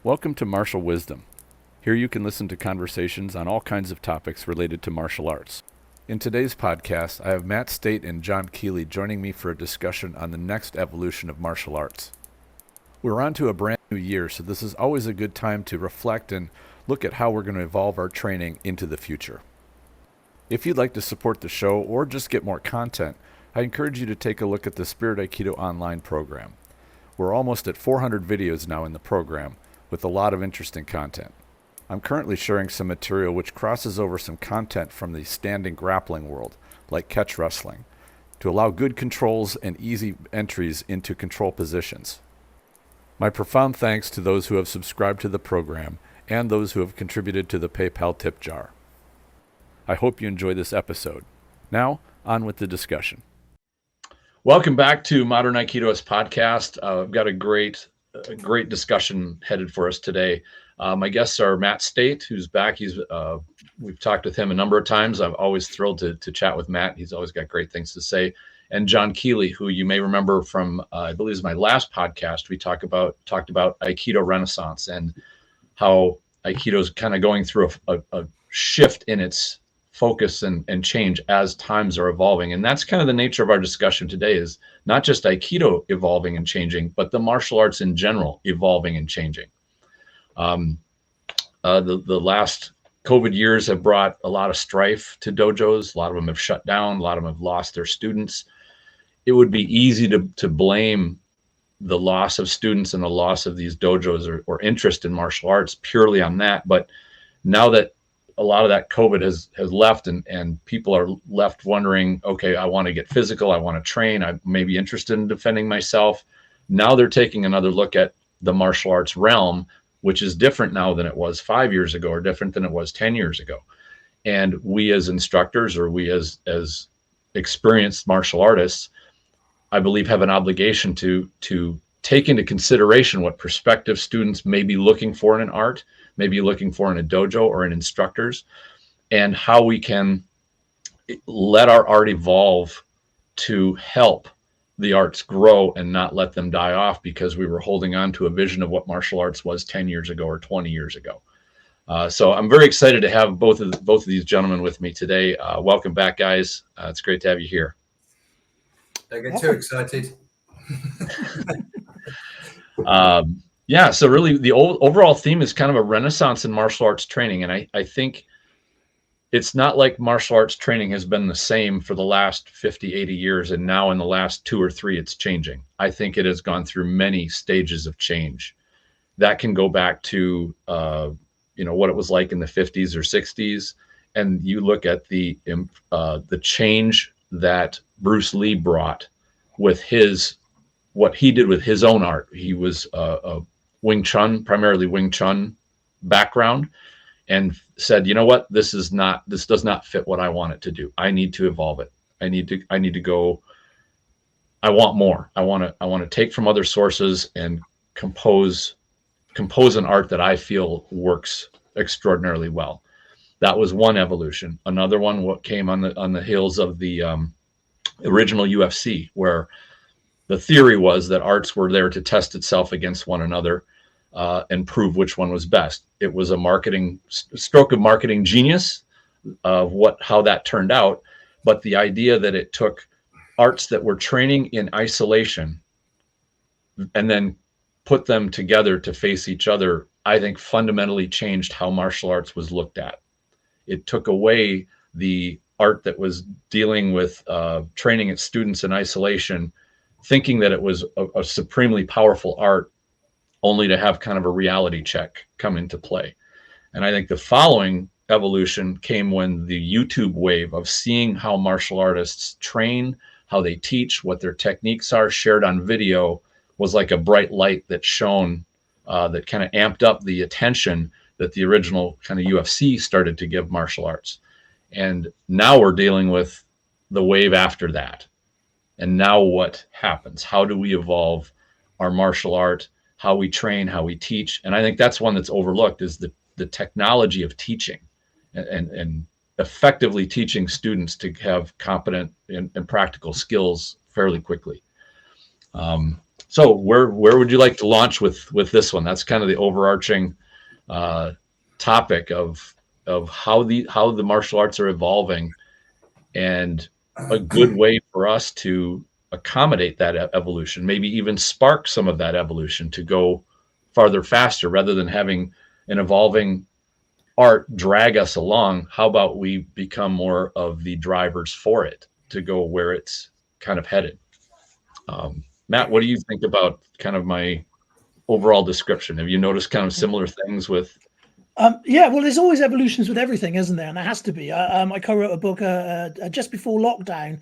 Welcome to Martial Wisdom. Here you can listen to conversations on all kinds of topics related to martial arts. In today's podcast, I have Matt Stait and John Keeley joining me for a discussion on the next evolution of martial arts. We're on to a brand new year, so this is always a good time to reflect and look at how we're going to evolve our training into the future. If you'd like to support the show or just get more content, I encourage you to take a look at the Spirit Aikido online program. We're almost at 400 videos now in the program, with a lot of interesting content. I'm currently sharing some material which crosses over some content from the standing grappling world, like catch wrestling, to allow good controls and easy entries into control positions. My profound thanks to those who have subscribed to the program and those who have contributed to the PayPal tip jar. I hope you enjoy this episode. Now, on with the discussion. Welcome back to Modern Aikido's podcast. I've got a great discussion headed for us today. My guests are Matt Stait, who's back. We've talked with him a number of times. I'm always thrilled to chat with Matt. He's always got great things to say. And John Keeley, who you may remember from, I believe is my last podcast. We talked about Aikido Renaissance and how Aikido is kind of going through a shift in its focus and change as times are evolving. And that's kind of the nature of our discussion today, is not just Aikido evolving and changing, but the martial arts in general evolving and changing. The last COVID years have brought a lot of strife to dojos. A lot of them have shut down. A lot of them have lost their students. It would be easy to blame the loss of students and the loss of these dojos or interest in martial arts purely on that. But now that a lot of that COVID has left and people are left wondering, okay, I want to get physical. I want to train. I may be interested in defending myself. Now they're taking another look at the martial arts realm, which is different now than it was 5 years ago or different than it was 10 years ago. And we as instructors, or we as experienced martial artists, I believe have an obligation to take into consideration what prospective students may be looking for in an art, maybe looking for in a dojo or in instructors, and how we can let our art evolve to help the arts grow and not let them die off because we were holding on to a vision of what martial arts was 10 years ago or 20 years ago. So I'm very excited to have both of these gentlemen with me today. Welcome back, guys. It's great to have you here. Don't get too excited. Yeah, so really the overall theme is kind of a renaissance in martial arts training. And I think it's not like martial arts training has been the same for the last 50, 80 years. And now in the last 2 or 3, it's changing. I think it has gone through many stages of change. That can go back to, what it was like in the 50s or 60s. And you look at the change that Bruce Lee brought with what he did with his own art. He was a Wing Chun, primarily Wing Chun background, and said, you know what, this does not fit what I want it to do. I need to evolve it. I need to go. I want more. I want to take from other sources and compose an art that I feel works extraordinarily well. That was one evolution. Another one, what came on the heels of the original UFC, where the theory was that arts were there to test itself against one another and prove which one was best. It was a stroke of marketing genius of how that turned out. But the idea that it took arts that were training in isolation and then put them together to face each other, I think fundamentally changed how martial arts was looked at. It took away the art that was dealing with training its students in isolation, thinking that it was a supremely powerful art, only to have kind of a reality check come into play. And I think the following evolution came when the YouTube wave of seeing how martial artists train, how they teach, what their techniques are, shared on video, was like a bright light that shone, that kind of amped up the attention that the original kind of UFC started to give martial arts. And now we're dealing with the wave after that. And now what happens? How do we evolve our martial art, how we train, how we teach? And I think that's one that's overlooked, is the technology of teaching and effectively teaching students to have competent and practical skills fairly quickly. So where would you like to launch with this one? That's kind of the overarching topic of how the martial arts are evolving, and a good way for us to accommodate that evolution, maybe even spark some of that evolution to go farther faster, rather than having an evolving art drag us along. How about we become more of the drivers for it to go where it's kind of headed? Matt, what do you think about kind of my overall description? Have you noticed kind of similar things with? Yeah, well, there's always evolutions with everything, isn't there? And there has to be. I co-wrote a book just before lockdown,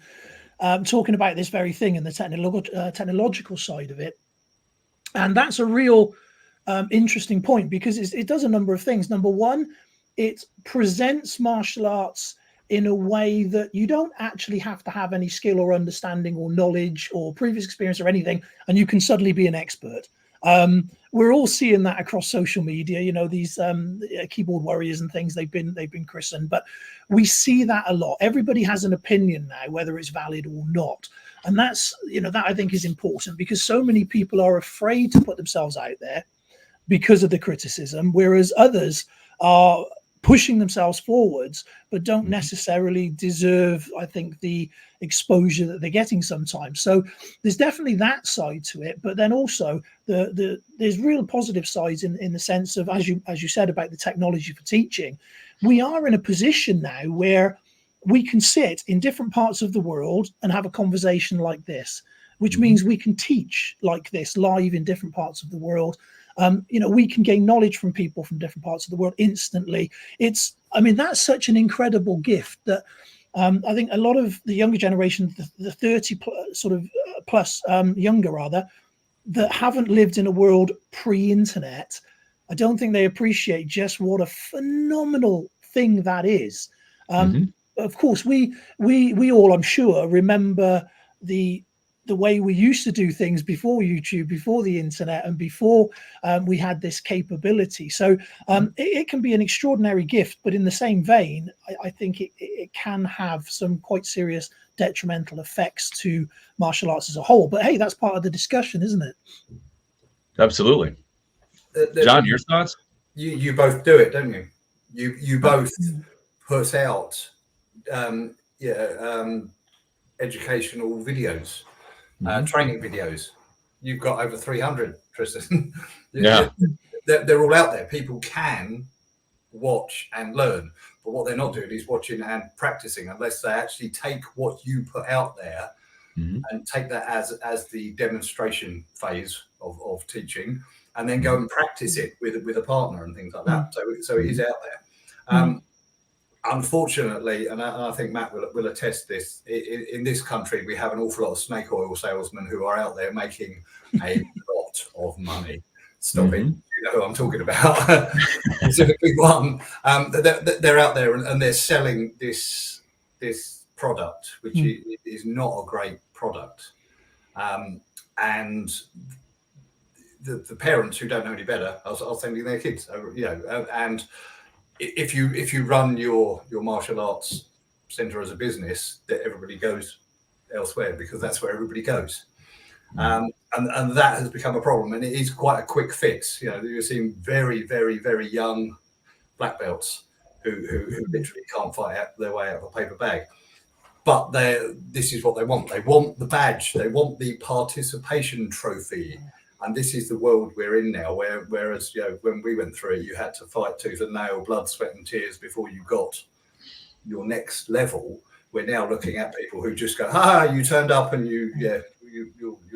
talking about this very thing and the technological side of it. And that's a real interesting point, because it does a number of things. Number one, it presents martial arts in a way that you don't actually have to have any skill or understanding or knowledge or previous experience or anything, and you can suddenly be an expert. We're all seeing that across social media, these keyboard warriors and things, they've been christened, but we see that a lot. Everybody has an opinion now, whether it's valid or not. And that's, that I think is important, because so many people are afraid to put themselves out there because of the criticism, whereas others are pushing themselves forwards, but don't necessarily deserve, I think, the exposure that they're getting sometimes. So there's definitely that side to it, but then also there's real positive sides in the sense of, as you said about the technology for teaching. We are in a position now where we can sit in different parts of the world and have a conversation like this, which means we can teach like this live in different parts of the world. We can gain knowledge from people from different parts of the world instantly. That's such an incredible gift that I think a lot of the younger generation, the 30 plus younger rather, that haven't lived in a world pre-internet, I don't think they appreciate just what a phenomenal thing that is. Of course, we all, I'm sure, remember the way we used to do things before YouTube, before the internet, and before we had this capability. So it can be an extraordinary gift, but in the same vein, I think it can have some quite serious detrimental effects to martial arts as a whole. But hey, that's part of the discussion, isn't it? Absolutely. John, your thoughts? You both do it, don't you? You both put out educational videos. Training videos. You've got over 300, Tristan. Yeah. They're all out there. People can watch and learn, but what they're not doing is watching and practicing, unless they actually take what you put out there and take that as the demonstration phase of teaching, and then go and practice it with a partner and things like that. So it is out there. Unfortunately, and I think Matt will attest this, in this country, we have an awful lot of snake oil salesmen who are out there making a lot of money. Stop it. You know who I'm talking about. Specifically one. They're out there and they're selling this product, which is not a great product. And the parents who don't know any better are sending their kids, and if you run your martial arts center as a business, that everybody goes elsewhere because that's where everybody goes. And that has become a problem, and it is quite a quick fix. You're seeing very, very, very young black belts who literally can't fight their way out of a paper bag. But this is what they want. They want the badge. They want the participation trophy. And this is the world we're in now, whereas when we went through it, you had to fight tooth and nail, blood, sweat and tears before you got your next level. We're now looking at people who just go, you turned up and you're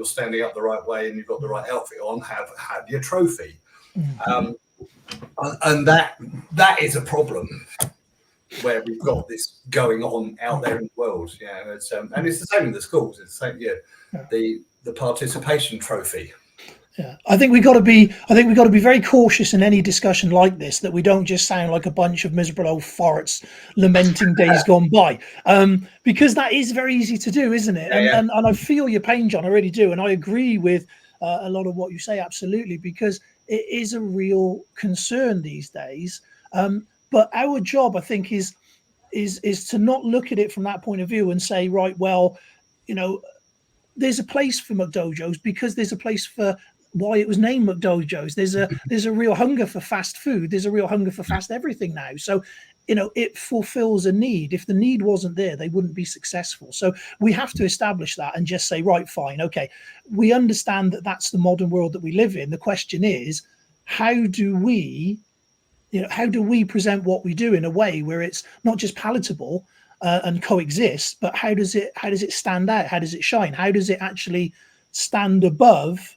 standing up the right way and you've got the right outfit on, have your trophy. And that is a problem, where we've got this going on out there in the world. And it's the same in the schools. It's the same, the participation trophy. Yeah, I think we got to be very cautious in any discussion like this, that we don't just sound like a bunch of miserable old farts lamenting days gone by, because that is very easy to do, isn't it? And I feel your pain, John. I really do, and I agree with a lot of what you say, absolutely, because it is a real concern these days. But our job, I think, is to not look at it from that point of view and say, right, well, there's a place for McDojos because there's a place for why it was named McDojos. There's a real hunger for fast food. There's a real hunger for fast everything now. So, it fulfills a need. If the need wasn't there, they wouldn't be successful. So we have to establish that and just say, right, fine, okay, we understand that that's the modern world that we live in. The question is, how do we present what we do in a way where it's not just palatable and coexist, but how does it stand out? How does it shine? How does it actually stand above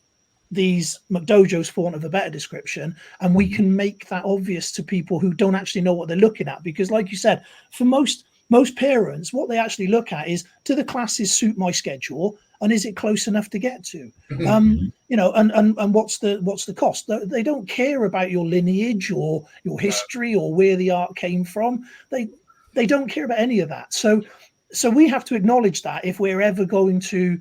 these McDojos, for want of a better description, and we can make that obvious to people who don't actually know what they're looking at? Because like you said, for most parents, what they actually look at is, do the classes suit my schedule, and is it close enough to get to? And what's the cost? They don't care about your lineage or your history or where the art came from. They don't care about any of that. So we have to acknowledge that if we're ever going to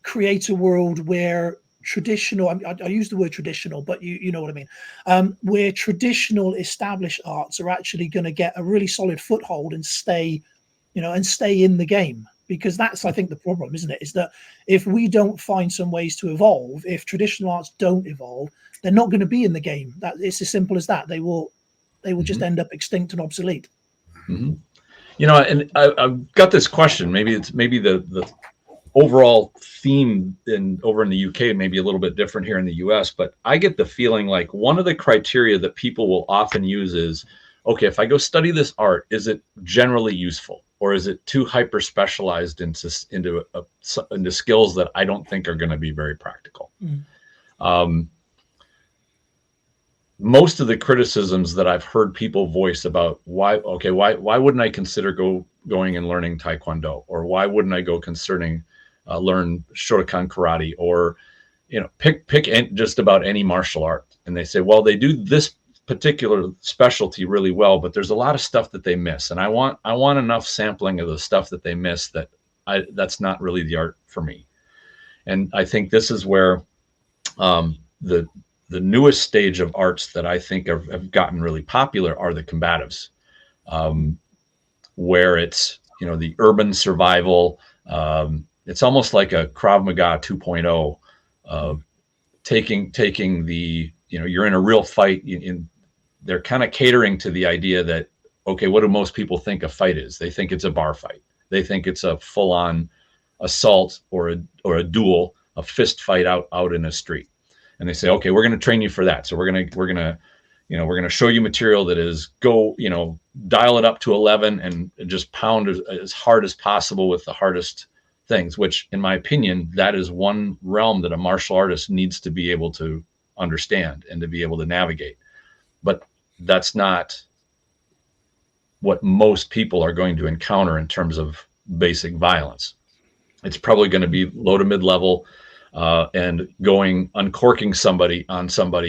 create a world where traditional, I use the word traditional, but you know what I mean, where traditional established arts are actually going to get a really solid foothold and stay in the game. Because that's, I think, the problem, isn't it? Is that if we don't find some ways to evolve, if traditional arts don't evolve, they're not going to be in the game. That it's as simple as that. They will just end up extinct and obsolete. And I've got this question. Maybe the overall theme over in the UK may be a little bit different here in the US, but I get the feeling like one of the criteria that people will often use is, okay, if I go study this art, is it generally useful, or is it too hyper specialized into skills that I don't think are going to be very practical? Most of the criticisms that I've heard people voice about why wouldn't I consider going and learning Taekwondo, or why wouldn't I go considering learn Shotokan karate, or pick just about any martial art, and they say, well, they do this particular specialty really well, but there's a lot of stuff that they miss, and I want enough sampling of the stuff that they miss that's not really the art for me. And I think this is where the newest stage of arts that I think have gotten really popular are the combatives, where it's the urban survival. It's almost like a Krav Maga 2.0, taking the, you're in a real fight. They're kind of catering to the idea that, okay, what do most people think a fight is? They think it's a bar fight. They think it's a full-on assault or a duel, a fist fight out in a street. And they say, okay, we're going to train you for that. So we're going to show you material that is dial it up to 11 and just pound as hard as possible with the hardest things, which in my opinion, that is one realm that a martial artist needs to be able to understand and to be able to navigate. But that's not what most people are going to encounter in terms of basic violence. It's probably going to be low to mid-level, and uncorking somebody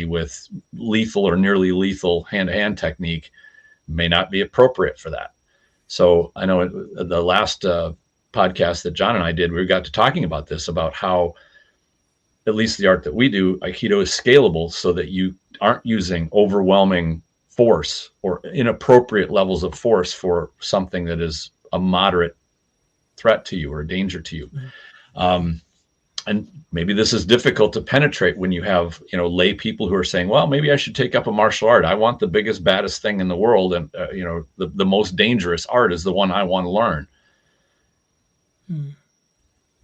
with lethal or nearly lethal hand-to-hand technique may not be appropriate for that. So I know the last podcast that John and I did, we got to talking about this, about how at least the art that we do, Aikido, is scalable so that you aren't using overwhelming force or inappropriate levels of force for something that is a moderate threat to you or a danger to you. And maybe this is difficult to penetrate when you have, lay people who are saying, well, maybe I should take up a martial art. I want the biggest, baddest thing in the world. And, the most dangerous art is the one I want to learn.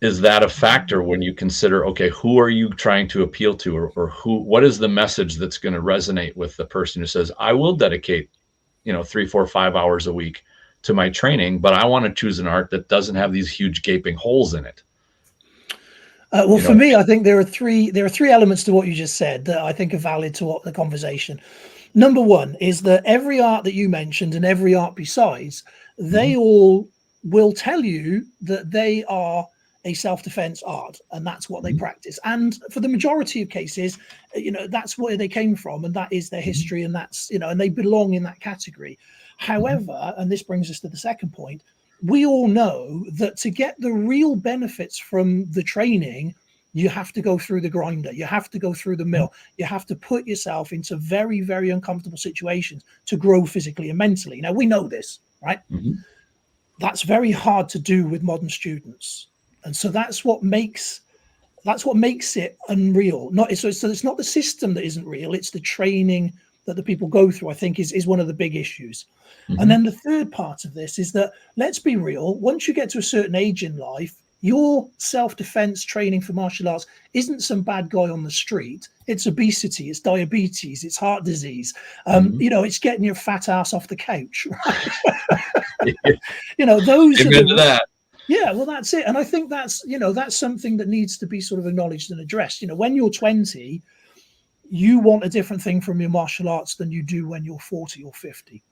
Is that a factor when you consider, okay, who are you trying to appeal to, or what is the message that's going to resonate with the person who says, I will dedicate, 3, 4, 5 hours a week to my training, but I want to choose an art that doesn't have these huge gaping holes in it? For me, I think there are three elements to what you just said that I think are valid to what the conversation. Number one is that every art that you mentioned and every art besides, they all will tell you that they are a self-defense art, and that's what they practice. And for the majority of cases, that's where they came from, and that is their history, and that's, and they belong in that category. However, and this brings us to the second point, we all know that to get the real benefits from the training, you have to go through the grinder, you have to go through the mill, you have to put yourself into very, very uncomfortable situations to grow physically and mentally. Now, we know this, right? That's very hard to do with modern students. And so that's what makes it unreal. So it's not the system that isn't real, it's the training that the people go through, I think is one of the big issues. And then the third part of this is that, let's be real, once you get to a certain age in life, your self-defense training for martial arts isn't some bad guy on the street. It's obesity, it's diabetes, it's heart disease. It's getting your fat ass off the couch. Right? Those are that. Yeah, well, that's it. And I think that's something that needs to be sort of acknowledged and addressed. When you're 20, you want a different thing from your martial arts than you do when you're 40 or 50.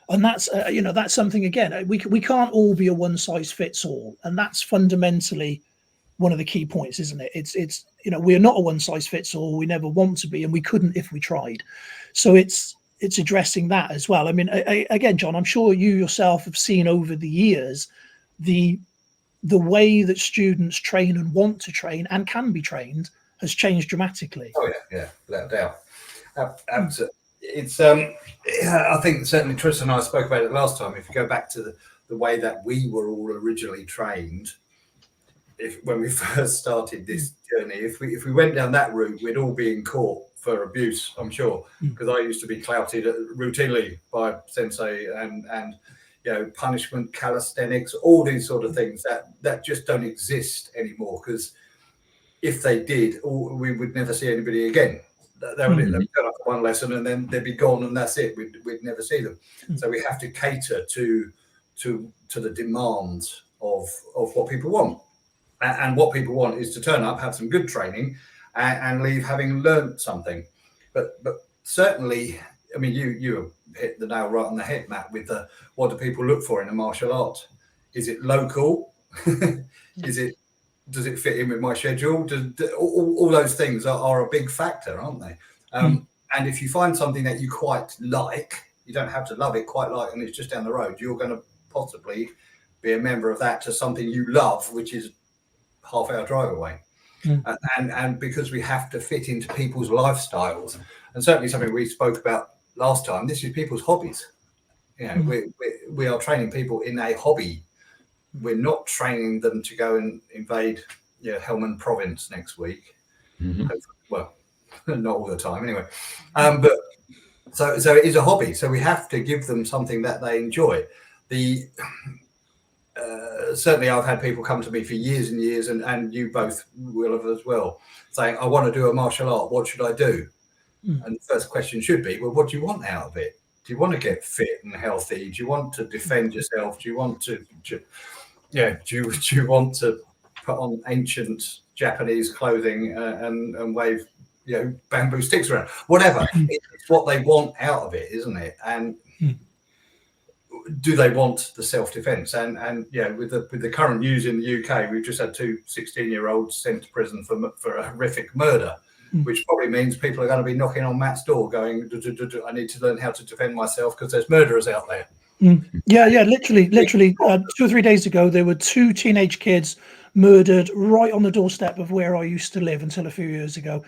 And that's that's something, again, we can't all be a one size fits all, and that's fundamentally one of the key points, isn't it? It's we're not a one size fits all. We never want to be, and we couldn't if we tried. So it's addressing that as well. I mean, again, John, I'm sure you yourself have seen over the years the way that students train and want to train and can be trained has changed dramatically. Oh yeah, without doubt. Absolutely. It's I think certainly Tris and I spoke about it last time. If you go back to the way that we were all originally trained, when we first started this journey, if we went down that route, we'd all be in court for abuse, I'm sure, because I used to be clouted routinely by sensei and punishment, calisthenics, all these sort of things that just don't exist anymore, because if they did, we would never see anybody again. They would turn up one lesson and then they'd be gone, and that's it. We'd never see them. So we have to cater to the demands of what people want, and what people want is to turn up, have some good training, and leave having learned something. But certainly, I mean, you hit the nail right on the head, Matt, with what do people look for in a martial art? Is it local? Does it fit in with my schedule? All those things are a big factor, aren't they? And if you find something that you quite like, you don't have to love it quite like, and it's just down the road, you're going to possibly be a member of that to something you love, which is half-hour drive away. And because we have to fit into people's lifestyles, and certainly something we spoke about last time, this is people's hobbies. We are training people in a hobby. We're not training them to go and invade Helmand province next week. Well, not all the time anyway. But so it is a hobby. So we have to give them something that they enjoy. Certainly I've had people come to me for years and years, and you both will have as well, saying, I want to do a martial art. What should I do? And the first question should be, well, what do you want out of it? Do you want to get fit and healthy? Do you want to defend yourself? Do you want to do you want to put on ancient Japanese clothing and wave bamboo sticks around? Whatever. It's what they want out of it, isn't it? And do they want the self-defense? And with the current news in the UK, we've just had 2 16-year-olds sent to prison for a horrific murder, which probably means people are going to be knocking on Matt's door going, I need to learn how to defend myself because there's murderers out there. Yeah, literally 2 or 3 days ago, there were 2 teenage kids murdered right on the doorstep of where I used to live until a few years ago.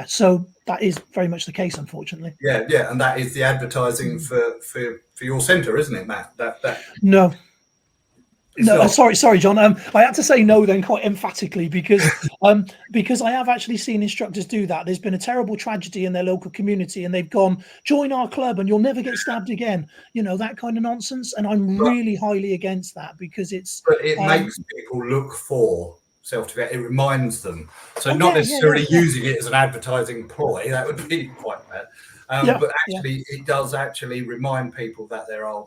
So that is very much the case, unfortunately. Yeah, and that is the advertising for your centre, isn't it, Matt? No, sorry, John. I had to say no then quite emphatically because I have actually seen instructors do that. There's been a terrible tragedy in their local community, and they've gone, join our club and you'll never get stabbed again. That kind of nonsense. And I'm really highly against that, because it makes people look for self-defense. It reminds them. So not necessarily using it as an advertising ploy. That would be quite bad. But actually, it does actually remind people that there are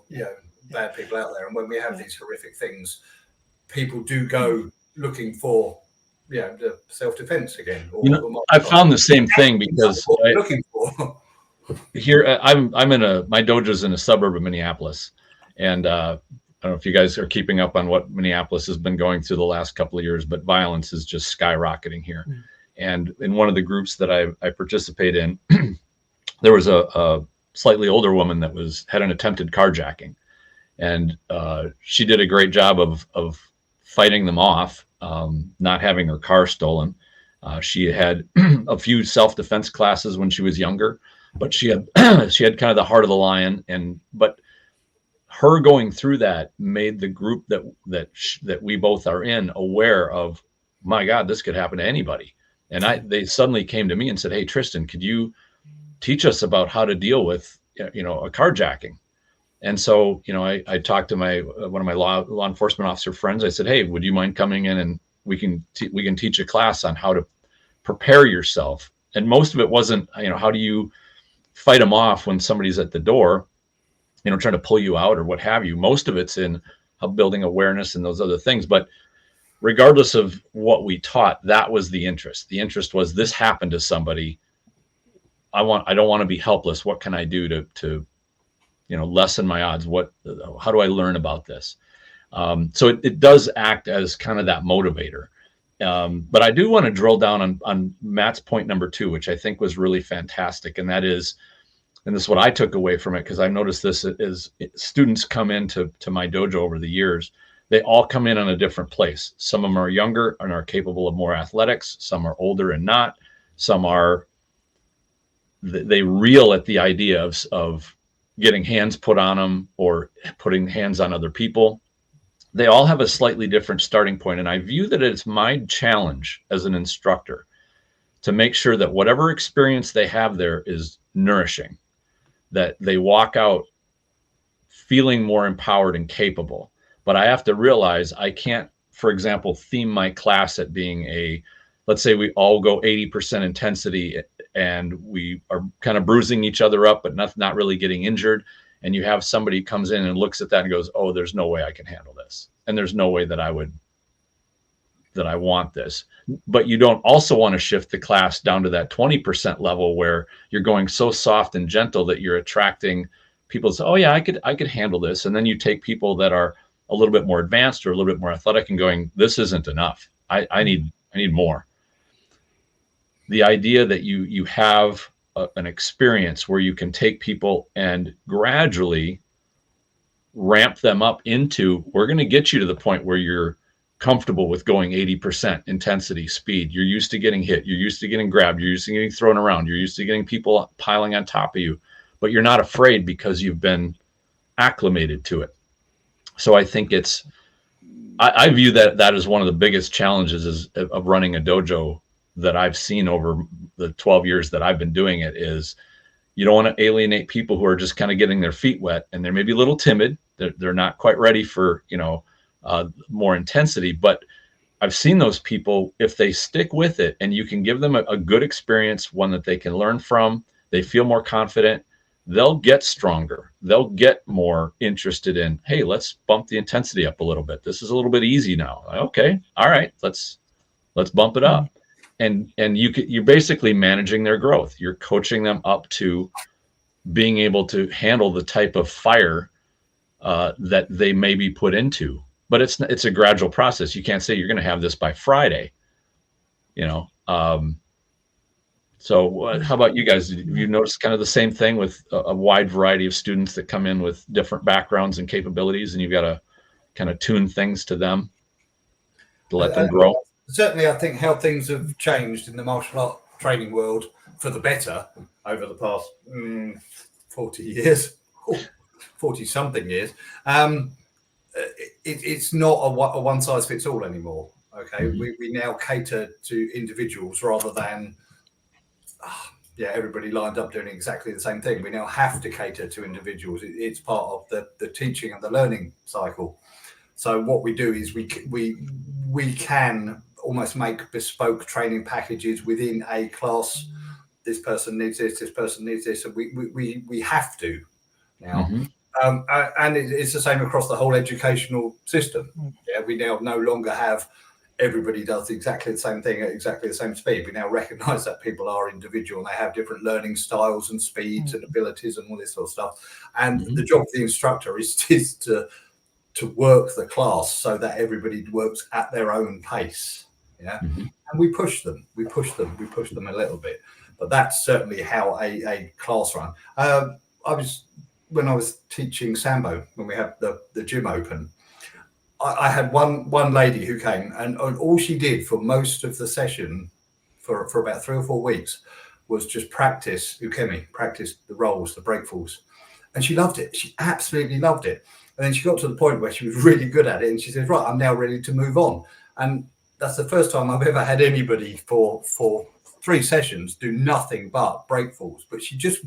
bad people out there, and when we have these horrific things, people do go looking for the self-defense again. I found the same thing, because looking for here I'm in my dojo's in a suburb of Minneapolis, and I don't know if you guys are keeping up on what Minneapolis has been going through the last couple of years, but violence is just skyrocketing here. And in one of the groups that I participate in, there was a slightly older woman that had an attempted carjacking. And she did a great job of fighting them off, not having her car stolen. She had a few self-defense classes when she was younger, but she had kind of the heart of the lion. But her going through that made the group that we both are in aware of, my God, this could happen to anybody. And they suddenly came to me and said, hey, Tristan, could you teach us about how to deal with, you know, a carjacking? And so, you know, I talked to one of my law enforcement officer friends. I said, hey, would you mind coming in and we can teach a class on how to prepare yourself? And most of it wasn't, you know, how do you fight them off when somebody's at the door, you know, trying to pull you out or what have you. Most of it's in building awareness and those other things. But regardless of what we taught, that was the interest. The interest was, this happened to somebody. I don't want to be helpless. What can I do to you know, lessen my odds? How do I learn about this? So it does act as kind of that motivator. But I do want to drill down on Matt's point number 2, which I think was really fantastic. And that is, and this is what I took away from it, because I noticed this is students come into my dojo over the years. They all come in on a different place. Some of them are younger and are capable of more athletics. Some are older and not. Some are, they reel at the idea of getting hands put on them or putting hands on other people. They all have a slightly different starting point. And I view that it's my challenge as an instructor to make sure that whatever experience they have there is nourishing, that they walk out feeling more empowered and capable. But I have to realize I can't, for example, theme my class at being let's say we all go 80% intensity and we are kind of bruising each other up, but not really getting injured. And you have somebody comes in and looks at that and goes, oh, there's no way I can handle this. And there's no way that I want this. But you don't also want to shift the class down to that 20% level where you're going so soft and gentle that you're attracting people to say, oh yeah, I could handle this. And then you take people that are a little bit more advanced or a little bit more athletic and going, this isn't enough. I need more. The idea that you have an experience where you can take people and gradually ramp them up into, we're going to get you to the point where you're comfortable with going 80% intensity speed. You're used to getting hit. You're used to getting grabbed. You're used to getting thrown around. You're used to getting people piling on top of you, but you're not afraid because you've been acclimated to it. So I think I view that as one of the biggest challenges of running a dojo that I've seen over the 12 years that I've been doing it. Is you don't want to alienate people who are just kind of getting their feet wet and they're maybe a little timid. They're not quite ready for, you know, more intensity. But I've seen those people, if they stick with it and you can give them a good experience, one that they can learn from, they feel more confident, they'll get stronger. They'll get more interested in, hey, let's bump the intensity up a little bit. This is a little bit easy now. Okay. All right. Let's bump it up. And you're basically managing their growth. You're coaching them up to being able to handle the type of fire that they may be put into. But it's a gradual process. You can't say you're going to have this by Friday, you know. So how about you guys? Have you noticed kind of the same thing with a wide variety of students that come in with different backgrounds and capabilities, and you've got to kind of tune things to them to let them grow? Certainly, I think how things have changed in the martial art training world for the better over the past 40 years, 40-something years. It's not a one-size-fits-all anymore. Okay, we now cater to individuals rather than everybody lined up doing exactly the same thing. We now have to cater to individuals. It's part of the teaching and the learning cycle. So what we do is we can almost make bespoke training packages within a class. This person needs this, this person needs this, and we have to now. And it's the same across the whole educational system. Yeah, we now no longer have everybody does exactly the same thing at exactly the same speed. We now recognize that people are individual and they have different learning styles and speeds and abilities and all this sort of stuff. And the job of the instructor is to work the class so that everybody works at their own pace. Yeah. And we push them a little bit. But that's certainly how a class run. When I was teaching Sambo, when we had the gym open, I had one lady who came and all she did for most of the session for about 3 or 4 weeks was just practice ukemi, practice the rolls, the breakfalls. And she loved it. She absolutely loved it. And then she got to the point where she was really good at it, and she said, right, I'm now ready to move on. And that's the first time I've ever had anybody for 3 sessions do nothing but breakfalls. But she just,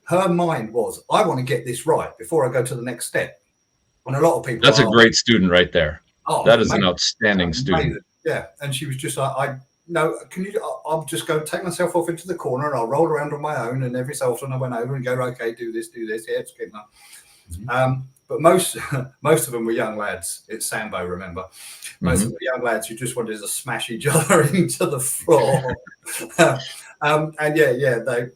her mind was, I want to get this right before I go to the next step. And a lot of people, that's a great student right there. Oh, that is an outstanding student. Yeah. And she was just like, no, I'll just go take myself off into the corner and I'll roll around on my own. And every so often I went over and go, okay, do this. Yeah, it's good enough. But most of them were young lads. It's Sambo, remember? Most of the young lads who just wanted to smash each other into the floor. And they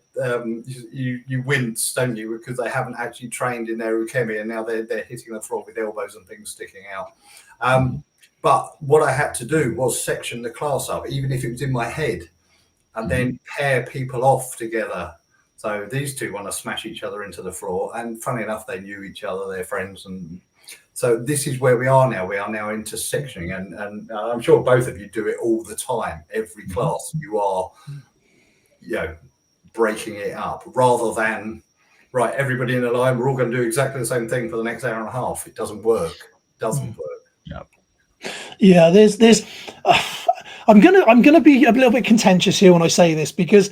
you wince, don't you? Because they haven't actually trained in their ukemi, and now they're hitting the floor with elbows and things sticking out. But what I had to do was section the class up, even if it was in my head, and then pair people off together. So these two want to smash each other into the floor. And funny enough, they knew each other, they're friends. And so this is where we are now. We are now into sectioning. And I'm sure both of you do it all the time. Every class you are, breaking it up rather than, right, everybody in a line, we're all going to do exactly the same thing for the next hour and a half. It doesn't work. Yeah, there's I'm gonna be a little bit contentious here when I say this, because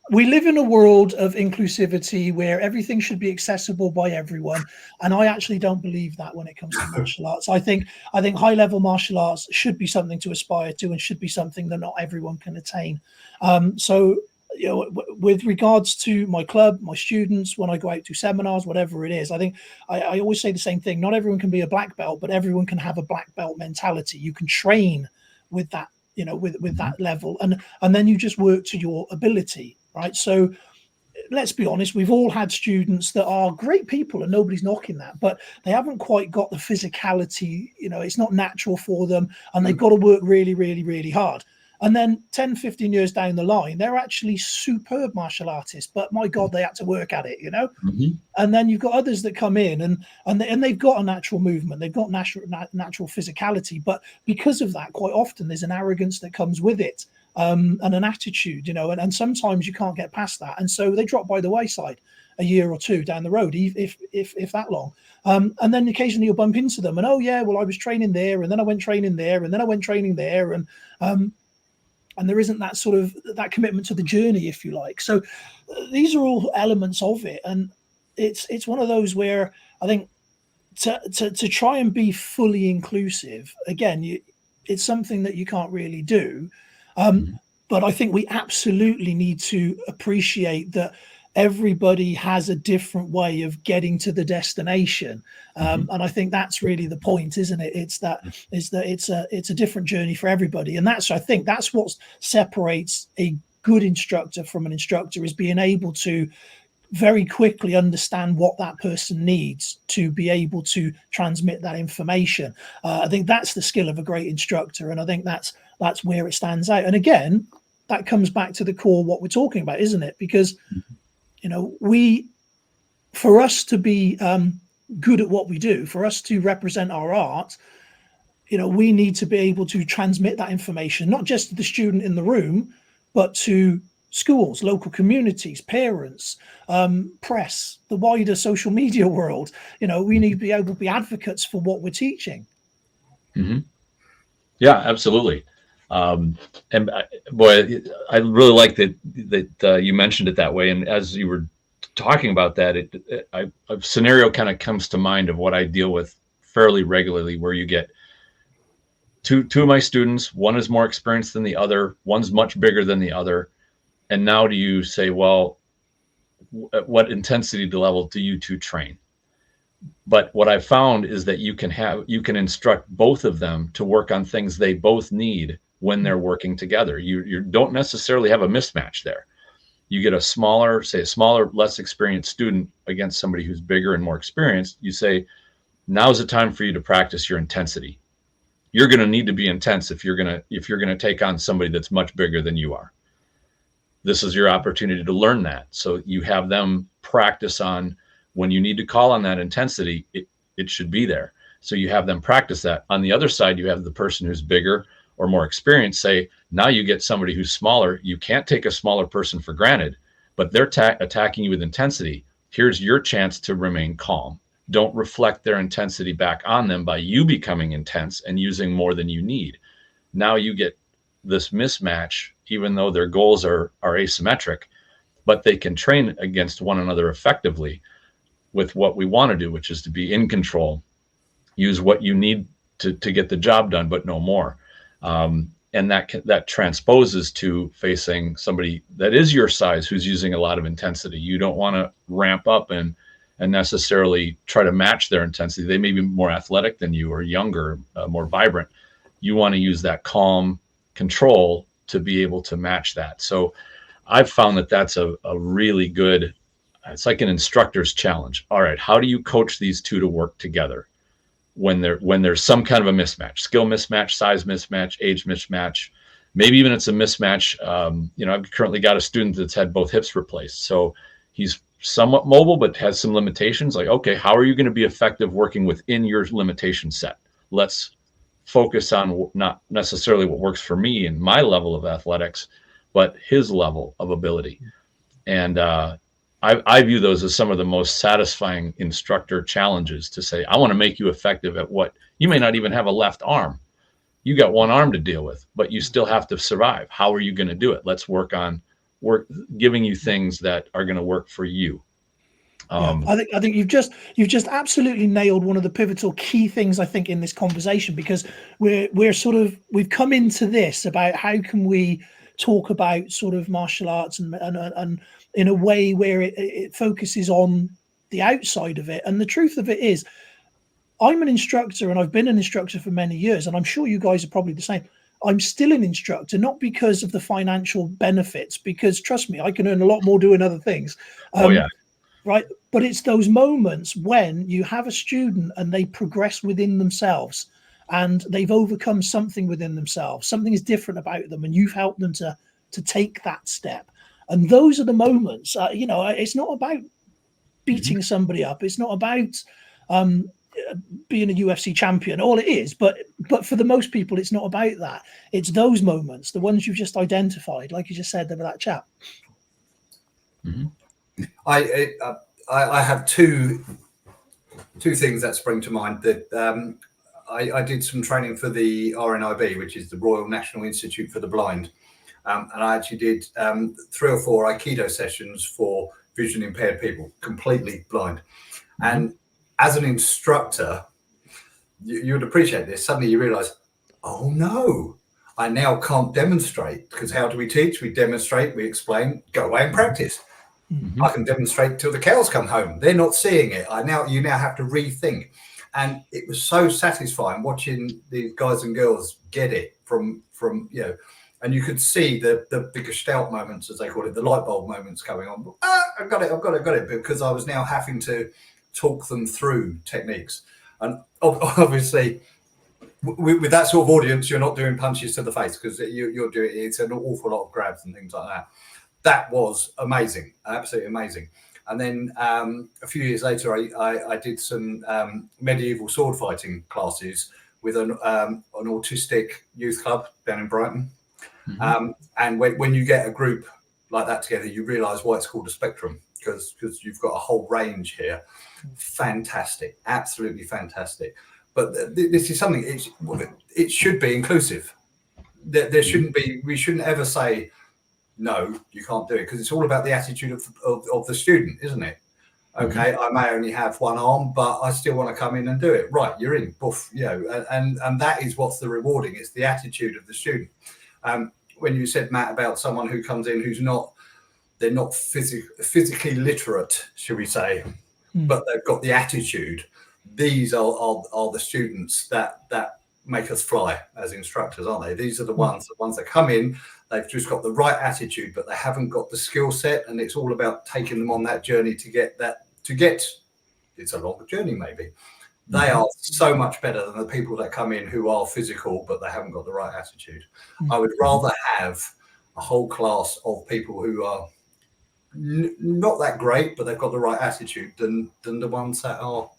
we live in a world of inclusivity where everything should be accessible by everyone, and I actually don't believe that when it comes to martial arts. I think high level martial arts should be something to aspire to, and should be something that not everyone can attain. So with regards to my club, my students, when I go out to seminars, whatever it is, I think I always say the same thing. Not everyone can be a black belt, but everyone can have a black belt mentality. You can train with that, with that level, and then you just work to your ability, right? So let's be honest, we've all had students that are great people, and nobody's knocking that, but they haven't quite got the physicality. It's not natural for them, and they've got to work really, really, really hard. And then 10, 15 years down the line, they're actually superb martial artists, but my God, they had to work at it, And then you've got others that come in and they've got a natural movement, they've got natural physicality, but because of that, quite often there's an arrogance that comes with it, and an attitude, and sometimes you can't get past that, and so they drop by the wayside a year or two down the road, if that long. And then occasionally you'll bump into them, and oh yeah, well I was training there, and then I went training there, and then I went training there, and there isn't that sort of that commitment to the journey, if you like. So these are all elements of it. And it's one of those where I think to try and be fully inclusive, again, it's something that you can't really do. But I think we absolutely need to appreciate that everybody has a different way of getting to the destination, and I think that's really the point, isn't it? It's a different journey for everybody, and I think that's what separates a good instructor from an instructor, is being able to very quickly understand what that person needs to be able to transmit that information. I think that's the skill of a great instructor, and I think that's where it stands out. And again, that comes back to the core what we're talking about, isn't it? Because for us to be good at what we do, for us to represent our art, we need to be able to transmit that information, not just to the student in the room, but to schools, local communities, parents, press, the wider social media world. We need to be able to be advocates for what we're teaching. Yeah, absolutely. And boy, I really like that you mentioned it that way. And as you were talking about that, a scenario kind of comes to mind of what I deal with fairly regularly, where you get two of my students, one is more experienced than the other, one's much bigger than the other. And now do you say, well, at what intensity level do you two train? But what I found is that you can instruct both of them to work on things they both need when they're working together. You don't necessarily have a mismatch there. You get a smaller, less experienced student against somebody who's bigger and more experienced. You say, now's the time for you to practice your intensity. You're going to need to be intense if you're going to take on somebody that's much bigger than you are. This is your opportunity to learn that. So you have them practice on when you need to call on that intensity, it should be there. So you have them practice that. On the other side, you have the person who's bigger or more experienced say, now you get somebody who's smaller. You can't take a smaller person for granted, but they're attacking you with intensity. Here's your chance to remain calm. don't reflect their intensity back on them by you becoming intense and using more than you need. Now you get this mismatch, even though their goals are asymmetric, but they can train against one another effectively with what we want to do, which is to be in control, use what you need to get the job done, but no more. And that transposes to facing somebody that is your size, who's using a lot of intensity. You don't want to ramp up and necessarily try to match their intensity. They may be more athletic than you or younger, more vibrant. You want to use that calm control to be able to match that. So I've found that that's a really good, it's like an instructor's challenge. All right, how do you coach these two to work together when there's some kind of a mismatch, skill mismatch, size mismatch, age mismatch, maybe even it's a mismatch. I've currently got a student that's had both hips replaced. So he's somewhat mobile, but has some limitations. Like, okay, how are you going to be effective working within your limitation set? Let's focus on not necessarily what works for me and my level of athletics, but his level of ability. And I view those as some of the most satisfying instructor challenges, to say, I want to make you effective at what you may not even have a left arm. You got one arm to deal with, but you still have to survive. How are you going to do it? Let's work giving you things that are going to work for you. I think you've just absolutely nailed one of the pivotal key things, I think, in this conversation, because we've come into this about how can we talk about sort of martial arts and in a way where it focuses on the outside of it. And the truth of it is, I'm an instructor and I've been an instructor for many years, and I'm sure you guys are probably the same. I'm still an instructor, not because of the financial benefits, because trust me, I can earn a lot more doing other things. Right. But it's those moments when you have a student and they progress within themselves and they've overcome something within themselves. Something is different about them, and you've helped them to take that step. And those are the moments, it's not about beating somebody up. It's not about being a UFC champion. All it is, but for the most people, it's not about that. It's those moments, the ones you've just identified, like you just said there with that chap. Mm-hmm. I have two things that spring to mind. That I did some training for the RNIB, which is the Royal National Institute for the Blind, and I actually did 3 or 4 Aikido sessions for vision impaired people, completely blind. Mm-hmm. And as an instructor, you would appreciate this. Suddenly you realize, oh no, I now can't demonstrate, because how do we teach? We demonstrate, we explain, go away and practice. Mm-hmm. I can demonstrate till the cows come home. They're not seeing it. You now have to rethink. And it was so satisfying watching these guys and girls get it from and you could see the Gestalt moments, as they call it, the light bulb moments coming on. I've got it, because I was now having to talk them through techniques. And obviously, with that sort of audience, you're not doing punches to the face, because you're doing, it's an awful lot of grabs and things like that. That was amazing, absolutely amazing. And then a few years later, I did some medieval sword fighting classes with an autistic youth club down in Brighton. Mm-hmm. And when you get a group like that together, you realise why it's called a spectrum, because you've got a whole range here. Fantastic, absolutely fantastic. But this is something, it should be inclusive. There shouldn't be, we shouldn't ever say, no, you can't do it, because it's all about the attitude of the student, isn't it? Okay, mm-hmm. I may only have one arm, but I still want to come in and do it. Right, you're in, boof, and that is what's the rewarding. It's the attitude of the student. When you said, Matt, about someone who comes in who's not physically literate, should we say, but they've got the attitude. These are the students that make us fly as instructors, aren't they? These are the ones that come in. They've just got the right attitude, but they haven't got the skill set, and it's all about taking them on that journey to get that. It's a longer journey, maybe. They are so much better than the people that come in who are physical, but they haven't got the right attitude. I would rather have a whole class of people who are not that great, but they've got the right attitude, than the ones that are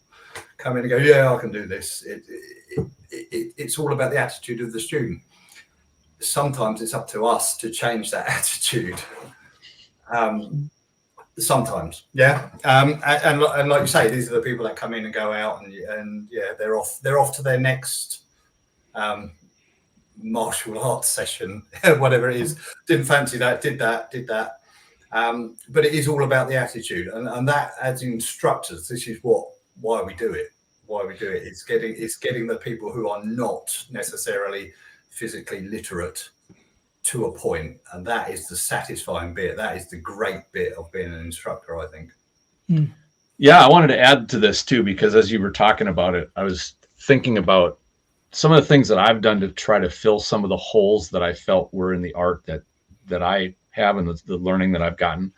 come in and go, yeah, I can do this. It's all about the attitude of the student. Sometimes it's up to us to change that attitude. Sometimes, yeah, and like you say, these are the people that come in and go out, and yeah, they're off to their next martial arts session, whatever it is. Didn't fancy that, did that. But it is all about the attitude, and that, as instructors, this is why we do it. It's getting the people who are not necessarily physically literate to a point, and that is the satisfying bit. That is the great bit of being an instructor, I think. Yeah, I wanted to add to this too, because as you were talking about it, I was thinking about some of the things that I've done to try to fill some of the holes that I felt were in the art that I have and the learning that I've gotten.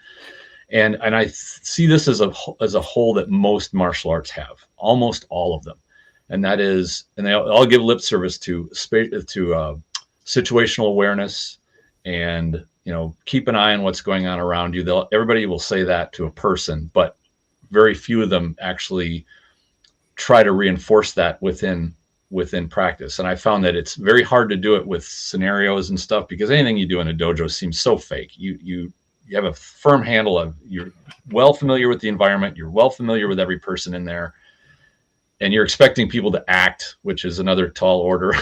And I see this as a hole that most martial arts have, almost all of them. And that is, and they all give lip service to situational awareness, and keep an eye on what's going on around you. Everybody will say that to a person, but very few of them actually try to reinforce that within practice. And I found that it's very hard to do it with scenarios and stuff, because anything you do in a dojo seems so fake. You have a firm handle of, you're well familiar with the environment, you're well familiar with every person in there, and you're expecting people to act, which is another tall order.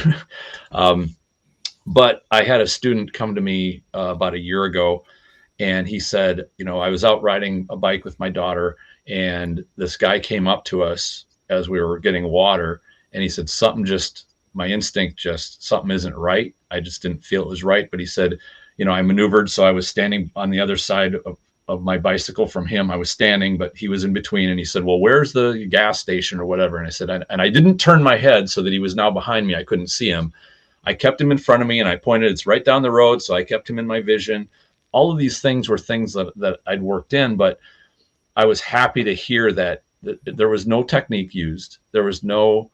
But I had a student come to me about a year ago, and he said, I was out riding a bike with my daughter, and this guy came up to us as we were getting water, and he said, something isn't right. I just didn't feel it was right. But he said, I maneuvered, so I was standing on the other side of my bicycle from him. I was standing, but he was in between. And he said, well, where's the gas station or whatever? And I said, and I didn't turn my head so that he was now behind me. I couldn't see him. I kept him in front of me, and I pointed, it's right down the road. So I kept him in my vision. All of these things were things that I'd worked in, but I was happy to hear that there was no technique used. There was no,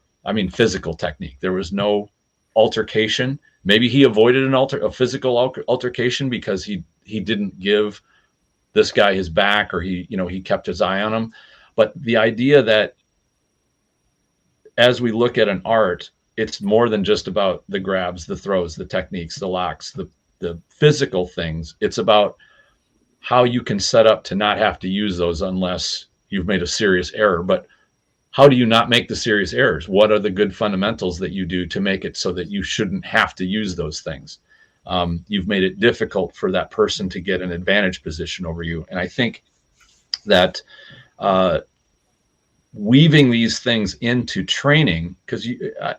physical technique. There was no altercation. Maybe he avoided a physical altercation because he didn't give this guy his back, or he kept his eye on him. But the idea that as we look at an art, it's more than just about the grabs, the throws, the techniques, the locks, the physical things. It's about how you can set up to not have to use those unless you've made a serious error. But how do you not make the serious errors? What are the good fundamentals that you do to make it so that you shouldn't have to use those things? You've made it difficult for that person to get an advantage position over you. And I think that weaving these things into training, because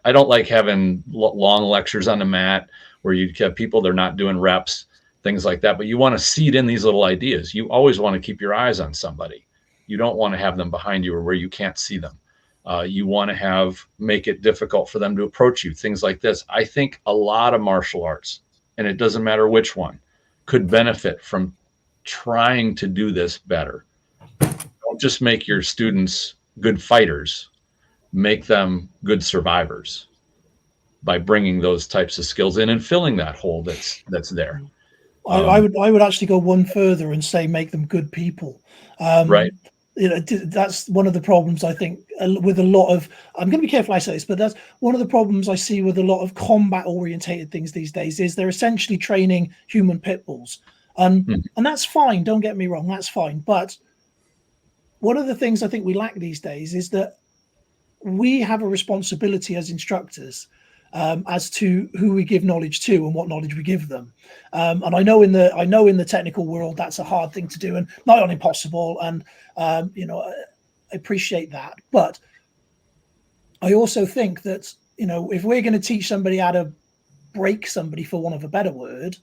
I don't like having long lectures on the mat where you have people, they're not doing reps, things like that. But you want to seed in these little ideas. You always want to keep your eyes on somebody. You don't want to have them behind you or where you can't see them. You want to make it difficult for them to approach you, things like this. I think a lot of martial arts, and it doesn't matter which one, could benefit from trying to do this better. Don't just make your students good fighters, make them good survivors by bringing those types of skills in and filling that hole that's there. I would actually go one further and say make them good people. Right. That's one of the problems I think with a lot of, I'm going to be careful I say this, but that's one of the problems I see with a lot of combat orientated things these days, is they're essentially training human pit bulls. And that's fine. Don't get me wrong. That's fine. But one of the things I think we lack these days is that we have a responsibility as instructors as to who we give knowledge to and what knowledge we give them. And I know in the technical world that's a hard thing to do and not impossible. And I appreciate that. But I also think that if we're going to teach somebody how to break somebody, for want of a better word,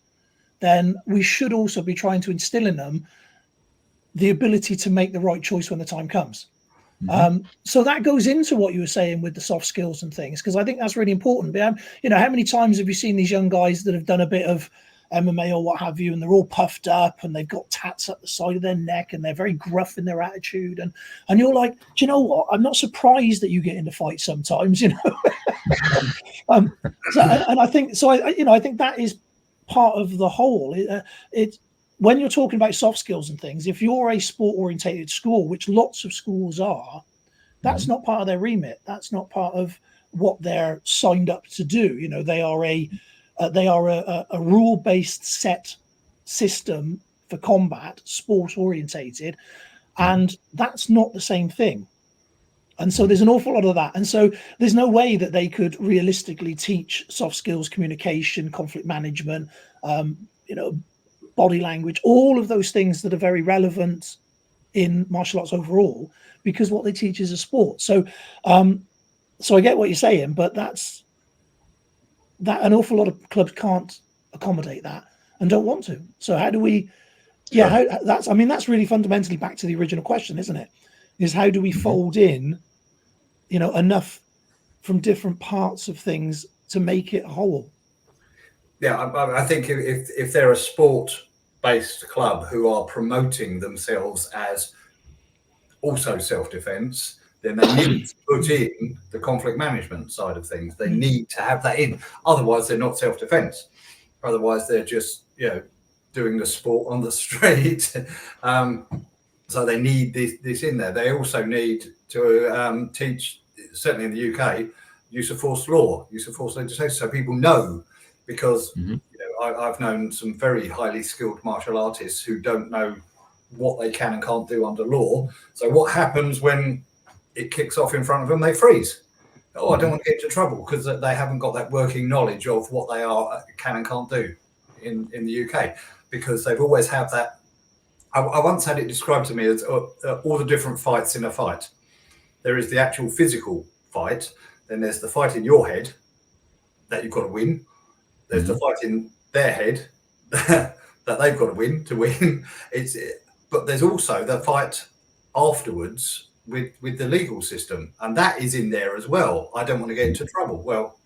then we should also be trying to instill in them the ability to make the right choice when the time comes. So that goes into what you were saying with the soft skills and things, because I think that's really important. But, how many times have you seen these young guys that have done a bit of MMA or what have you, and they're all puffed up and they've got tats up the side of their neck and they're very gruff in their attitude, and you're like, do you know what? I'm not surprised that you get into fights sometimes, So, and I think so. I think that is part of the whole. When you're talking about soft skills and things, if you're a sport-orientated school, which lots of schools are, that's not part of their remit. That's not part of what they're signed up to do. They are a rule-based set system for combat, sport orientated, and that's not the same thing. And so there's an awful lot of that. And so there's no way that they could realistically teach soft skills, communication, conflict management, body language, all of those things that are very relevant in martial arts overall, because what they teach is a sport. So I get what you're saying, but that's an awful lot of clubs can't accommodate that and don't want to. So how do we that's really fundamentally back to the original question, isn't it? Is how do we fold in, enough from different parts of things to make it whole? Yeah, I think if they're a sport-based club who are promoting themselves as also self-defense, then they need to put in the conflict management side of things. They need to have that in. Otherwise, they're not self-defense. Otherwise, they're just, doing the sport on the street. So they need this in there. They also need to teach, certainly in the UK, use of force law, use of force legislation, so people know, because I've known some very highly skilled martial artists who don't know what they can and can't do under law. So what happens when it kicks off in front of them? They freeze. Oh, I don't want to get into trouble, because they haven't got that working knowledge of what they can and can't do in the UK, because they've always had that. I once had it described to me as all the different fights in a fight. There is the actual physical fight. Then there's the fight in your head that you've got to win. There's the fight in their head that they've got to win. But there's also the fight afterwards with the legal system, and that is in there as well. I don't want to get into trouble. Well,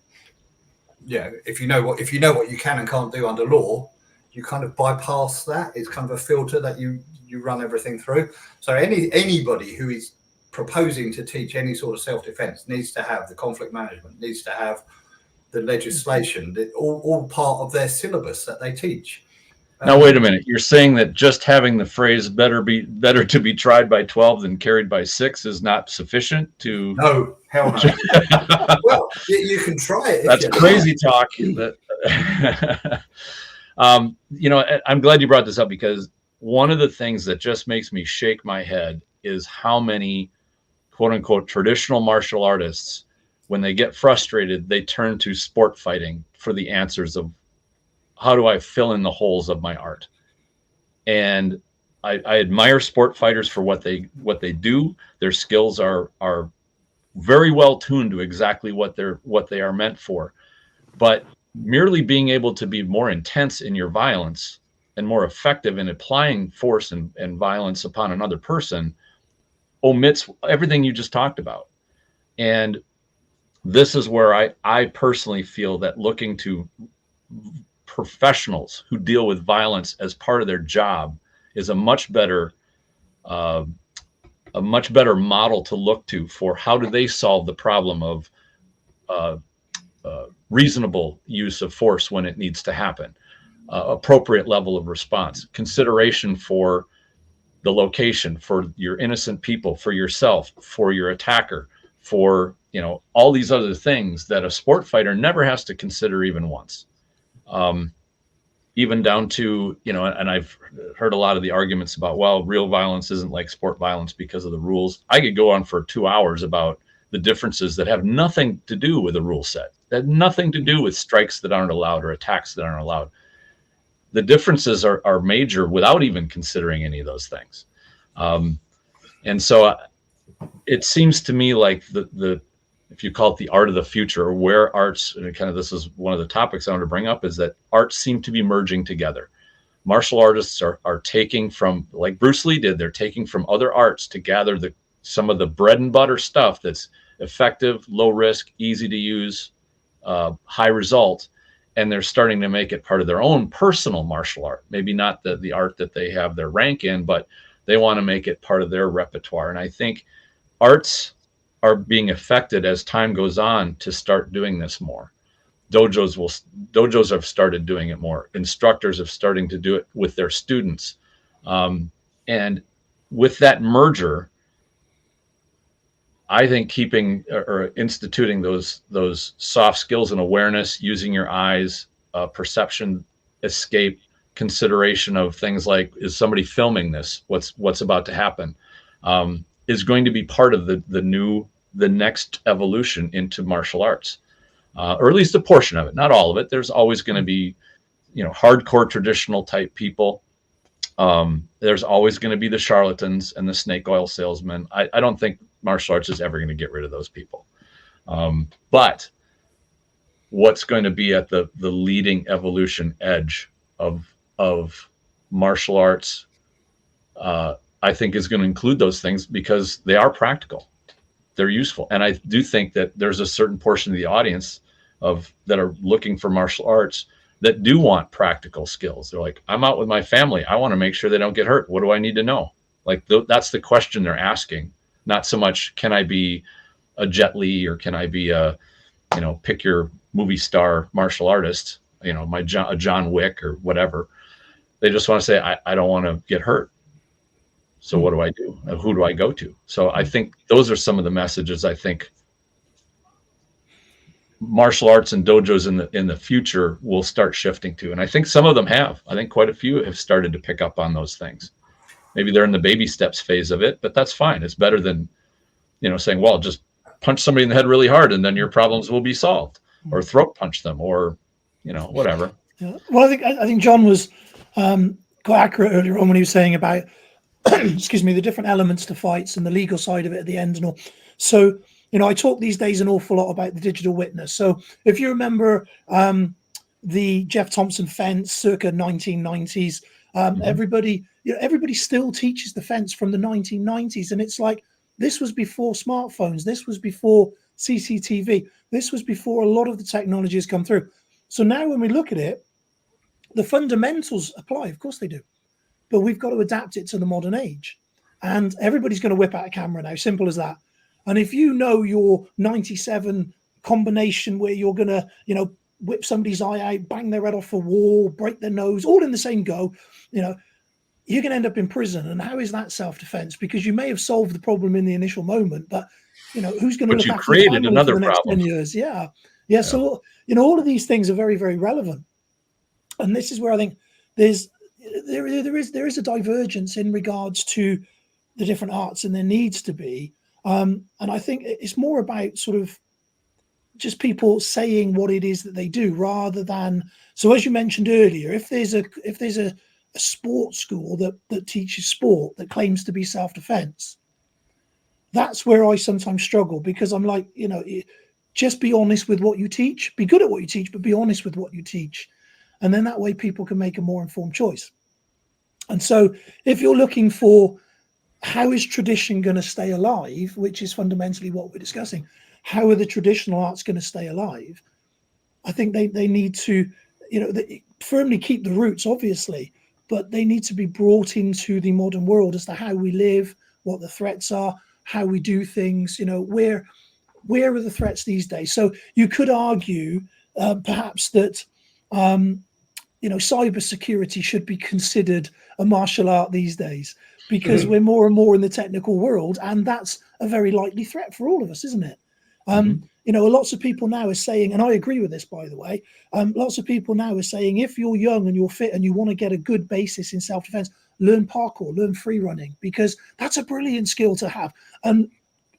if you know what you can and can't do under law, you kind of bypass that. It's kind of a filter that you run everything through. So anybody who is proposing to teach any sort of self-defense needs to have the conflict management, needs to have the legislation, all part of their syllabus that they teach. Now, wait a minute. You're saying that just having the phrase better to be tried by 12 than carried by 6 is not sufficient to... No, hell no. Well, you can try it. That's crazy talk. I'm glad you brought this up, because one of the things that just makes me shake my head is how many quote unquote traditional martial artists, when they get frustrated, they turn to sport fighting for the answers of how do I fill in the holes of my art. And I admire sport fighters for what they do. Their skills are very well tuned to exactly what they are meant for. But merely being able to be more intense in your violence and more effective in applying force and violence upon another person omits everything you just talked about. And this is where I personally feel that looking to professionals who deal with violence as part of their job is a much better model to look to for how do they solve the problem of reasonable use of force when it needs to happen, appropriate level of response, consideration for the location, for your innocent people, for yourself, for your attacker, for all these other things that a sport fighter never has to consider even once. Even down to, and I've heard a lot of the arguments about, well, real violence isn't like sport violence because of the rules. I could go on for 2 hours about the differences that have nothing to do with the rule set, that have nothing to do with strikes that aren't allowed or attacks that aren't allowed. The differences are major without even considering any of those things. And so it seems to me like the if you call it the art of the future, or where arts, and kind of this is one of the topics I want to bring up, is that arts seem to be merging together. Martial artists are taking from, like Bruce Lee did, they're taking from other arts to gather some of the bread and butter stuff that's effective, low risk, easy to use, high result, and they're starting to make it part of their own personal martial art. Maybe not the art that they have their rank in, but they want to make it part of their repertoire. And I think arts are being affected as time goes on to start doing this more. Dojos have started doing it more. Instructors have starting to do it with their students. And with that merger, I think keeping or instituting those soft skills and awareness, using your eyes, perception, escape, consideration of things like, is somebody filming this? What's about to happen? Is going to be part of the next evolution into martial arts, or at least a portion of it, not all of it. There's always going to be, hardcore traditional type people. There's always going to be the charlatans and the snake oil salesmen. I don't think martial arts is ever going to get rid of those people. But what's going to be at the leading evolution edge of martial arts, I think is going to include those things because they are practical. They're useful. And I do think that there's a certain portion of the audience that are looking for martial arts that do want practical skills. They're like, I'm out with my family. I want to make sure they don't get hurt. What do I need to know? Like that's the question they're asking. Not so much, can I be a Jet Li, or can I be a, pick your movie star martial artist, a John Wick or whatever. They just want to say, I don't want to get hurt. So what do I do? Who do I go to? So I think those are some of the messages I think martial arts and dojos in the future will start shifting to. And I think some of them have. I think quite a few have started to pick up on those things. Maybe they're in the baby steps phase of it, but that's fine. It's better than, saying, well, just punch somebody in the head really hard and then your problems will be solved, or throat punch them, or, whatever. Yeah. Well, I think John was quite accurate earlier on when he was saying about, excuse me, the different elements to fights and the legal side of it at the end and all. So, I talk these days an awful lot about the digital witness. So if you remember the Jeff Thompson fence circa 1990s, everybody still teaches the fence from the 1990s. And it's like, this was before smartphones. This was before CCTV. This was before a lot of the technology has come through. So now when we look at it, the fundamentals apply. Of course they do. But we've got to adapt it to the modern age. And everybody's going to whip out a camera now. Simple as that. And if you know your 97 combination where you're going to, whip somebody's eye out, bang their head off a wall, break their nose, all in the same go, you're going to end up in prison. And how is that self-defense? Because you may have solved the problem in the initial moment, but, who's going to look after the family for the next 10 years? Yeah. So, all of these things are very, very relevant. And this is where I think there is a divergence in regards to the different arts, and there needs to be. And I think it's more about sort of just people saying what it is that they do, rather than. So as you mentioned earlier, if there's a sports school that teaches sport that claims to be self-defense, that's where I sometimes struggle, because I'm like, just be honest with what you teach, be good at what you teach, but be honest with what you teach. And then that way people can make a more informed choice. And so if you're looking for how is tradition going to stay alive, which is fundamentally what we're discussing, how are the traditional arts going to stay alive? I think they need to, firmly keep the roots, obviously, but they need to be brought into the modern world as to how we live, what the threats are, how we do things, where are the threats these days? So you could argue perhaps that, cybersecurity should be considered a martial art these days, because we're more and more in the technical world, and that's a very likely threat for all of us, isn't it? Lots of people now are saying, and I agree with this, by the way, lots of people now are saying, if you're young and you're fit and you want to get a good basis in self-defense, learn parkour, learn free running, because that's a brilliant skill to have. And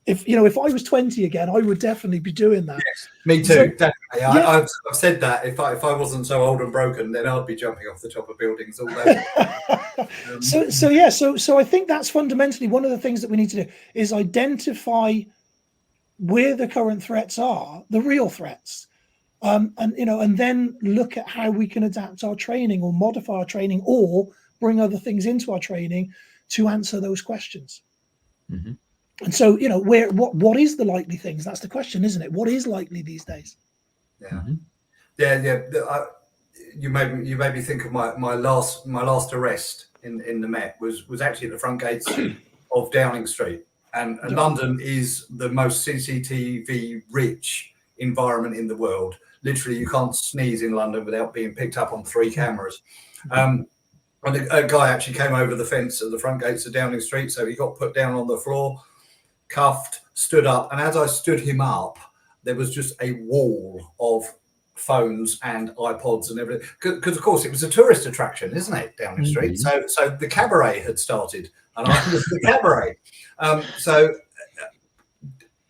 if I was 20 again, I would definitely be doing that. Yes, me too, so, definitely. Yeah. I've said that if I wasn't so old and broken, then I'd be jumping off the top of buildings all day. So I think that's fundamentally one of the things that we need to do, is identify where the current threats are, the real threats, and then look at how we can adapt our training or modify our training or bring other things into our training to answer those questions. Mm-hmm. And so, what is the likely things? That's the question, isn't it? What is likely these days? Yeah, mm-hmm. Yeah. You made me think of my last arrest in the Met was actually at the front gates of Downing Street, and London is the most CCTV rich environment in the world. Literally, you can't sneeze in London without being picked up on 3 cameras. And a guy actually came over the fence at the front gates of Downing Street, so he got put down on the floor, cuffed, stood up, and as I stood him up, there was just a wall of phones and iPods and everything, because of course it was a tourist attraction, isn't it, down the street? So the cabaret had started, and I was the cabaret. So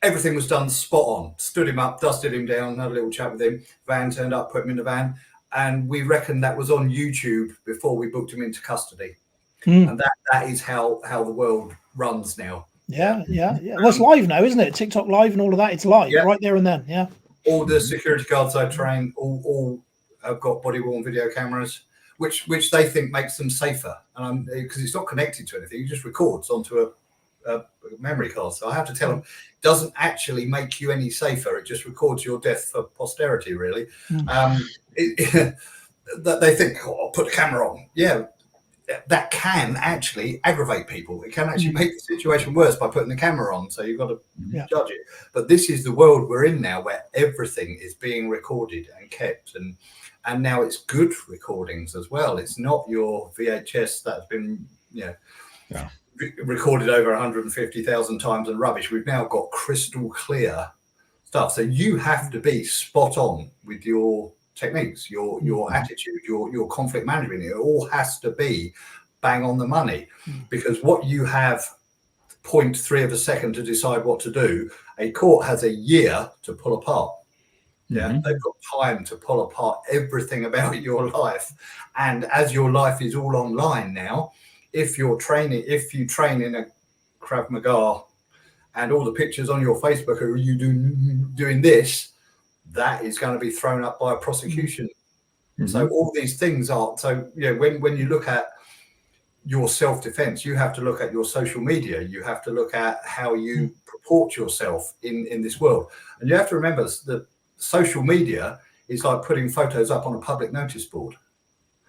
everything was done spot on. Stood him up, dusted him down, had a little chat with him. Van turned up, put him in the van, and we reckon that was on YouTube before we booked him into custody. And that is how the world runs now. Yeah. Well, it's live now, isn't it? TikTok live and all of that. It's live right there and then. Yeah. All the security guards I train all have got body-worn video cameras, which they think makes them safer. And because it's not connected to anything, it just records onto a memory card. So I have to tell them, it doesn't actually make you any safer. It just records your death for posterity, really. That they think, oh, I'll put the camera on. Yeah, that can actually aggravate people. It can actually make the situation worse by putting the camera on. So you've got to judge it. But this is the world we're in now, where everything is being recorded and kept, and now it's good recordings as well. It's not your VHS that's been recorded over 150,000 times and rubbish. We've now got crystal clear stuff. So you have to be spot on with your techniques, your attitude, your conflict management. It all has to be bang on the money, because what you have 0.3 of a second to decide what to do, a court has a year to pull apart. They've got time to pull apart everything about your life. And as your life is all online now, if you train in a Krav Maga and all the pictures on your Facebook are you doing this, that is going to be thrown up by a prosecution. So all these things are, so when you look at your self-defense, you have to look at your social media, you have to look at how you purport yourself in this world. And you have to remember that social media is like putting photos up on a public notice board.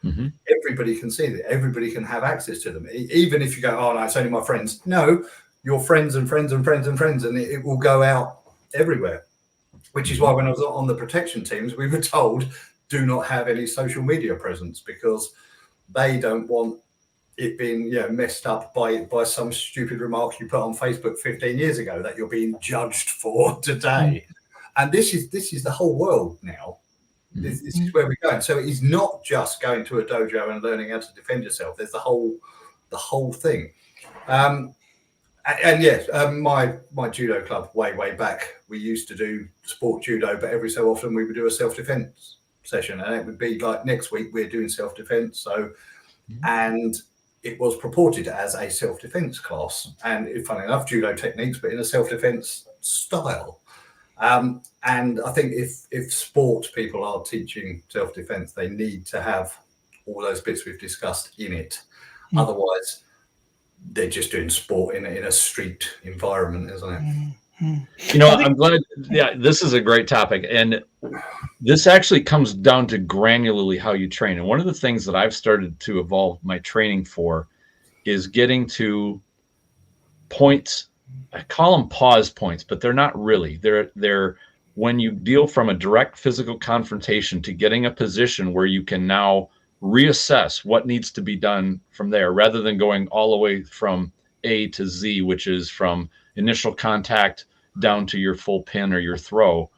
Everybody can see that, everybody can have access to them. Even if you go, oh no, it's only my friends. No, your friends and friends and friends and friends, and it will go out everywhere. Which is why when I was on the protection teams, we were told, do not have any social media presence, because they don't want it being messed up by some stupid remark you put on Facebook 15 years ago that you're being judged for today. And this is the whole world now. This is where we're going. So it's not just going to a dojo and learning how to defend yourself. There's the whole thing. And yes, my judo club way back, we used to do sport judo, but every so often we would do a self-defense session, and it would be like next week we're doing self-defense. So, and it was purported as a self-defense class, and funny enough, judo techniques, but in a self-defense style. And I think if sport people are teaching self-defense, they need to have all those bits we've discussed in it. Otherwise, they're just doing sport in a street environment, isn't it? I'm glad. Yeah, this is a great topic. And this actually comes down to granularly how you train. And one of the things that I've started to evolve my training for is getting to points. I call them pause points, but they're not really. They're when you deal from a direct physical confrontation to getting a position where you can now reassess what needs to be done from there, rather than going all the way from A to Z, which is from initial contact down to your full pin or your throw.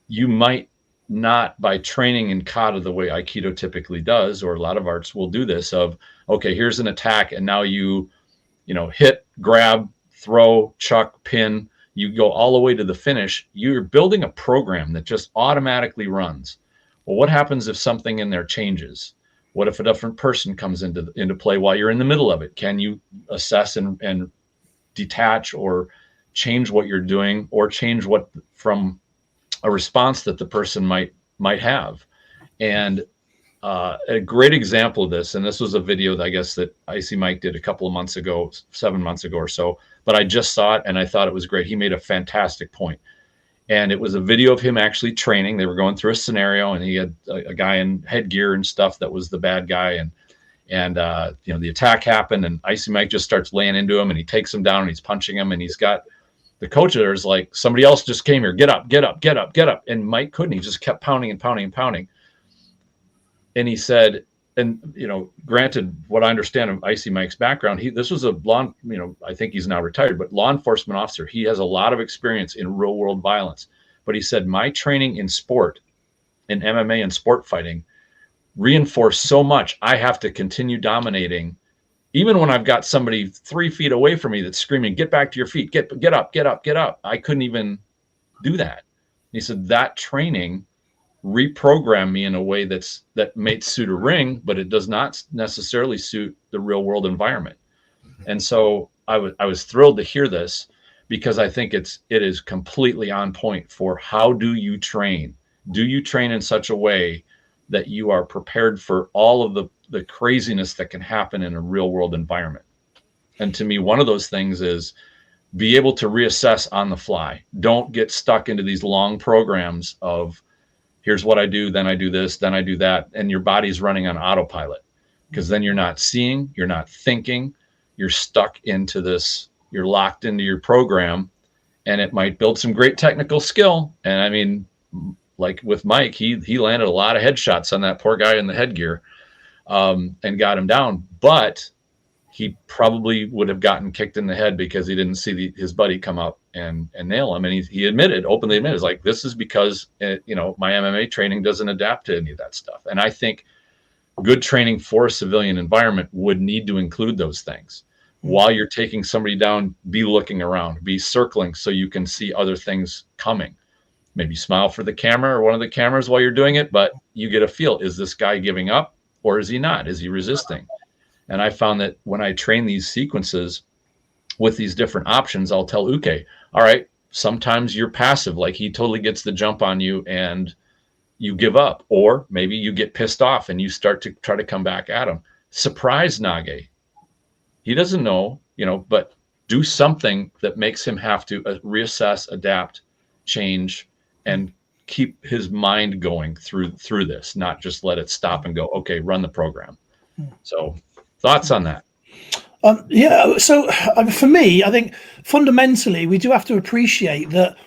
You might not, by training in kata the way Aikido typically does, or a lot of arts will do this, of, okay, here's an attack, and now you hit, grab, throw, chuck, pin, you go all the way to the finish. You're building a program that just automatically runs. Well, what happens if something in there changes? What if a different person comes into play while you're in the middle of it? Can you assess and detach or change what you're doing, or change what from a response that the person might have? And a great example of this, and this was a video that I guess that Icy Mike did a couple of months ago, 7 months ago or so, but I just saw it and I thought it was great. He made a fantastic point. And it was a video of him actually training. They were going through a scenario, and he had a guy in headgear and stuff that was the bad guy. And the attack happened, and Icy Mike just starts laying into him, and he takes him down, and he's punching him, and he's got the coach there's like, somebody else just came here. Get up, get up, get up, get up. And Mike couldn't. He just kept pounding and pounding and pounding. And he said, and granted, what I understand of Icy Mike's background, this was a law, I think he's now retired, but law enforcement officer. He has a lot of experience in real world violence. But he said, my training in sport in MMA and sport fighting reinforce so much. I have to continue dominating, even when I've got somebody 3 feet away from me that's screaming, "Get back to your feet! Get up! Get up! Get up!" I couldn't even do that. He said that training reprogrammed me in a way that may suit a ring, but it does not necessarily suit the real world environment. And so I was thrilled to hear this, because I think it is completely on point for how do you train? Do you train in such a way that you are prepared for all of the craziness that can happen in a real world environment? And to me, one of those things is be able to reassess on the fly. Don't get stuck into these long programs of here's what I do, then I do this, then I do that. And your body's running on autopilot, because then you're not seeing, you're not thinking, you're stuck into this, you're locked into your program, and it might build some great technical skill. And I mean, like with Mike, he landed a lot of headshots on that poor guy in the headgear, and got him down. But he probably would have gotten kicked in the head because he didn't see his buddy come up and nail him. And he openly admitted, it's like, this is because, my MMA training doesn't adapt to any of that stuff. And I think good training for a civilian environment would need to include those things. While you're taking somebody down, be looking around, be circling so you can see other things coming. Maybe smile for the camera or one of the cameras while you're doing it, but you get a feel, is this guy giving up or is he not? Is he resisting? And I found that when I train these sequences with these different options, I'll tell Uke, all right, sometimes you're passive, like he totally gets the jump on you and you give up, or maybe you get pissed off and you start to try to come back at him. Surprise Nage. He doesn't know, but do something that makes him have to reassess, adapt, change, and keep his mind going through this, not just let it stop and go, okay, run the program. So thoughts on that? Yeah. So for me, I think fundamentally we do have to appreciate that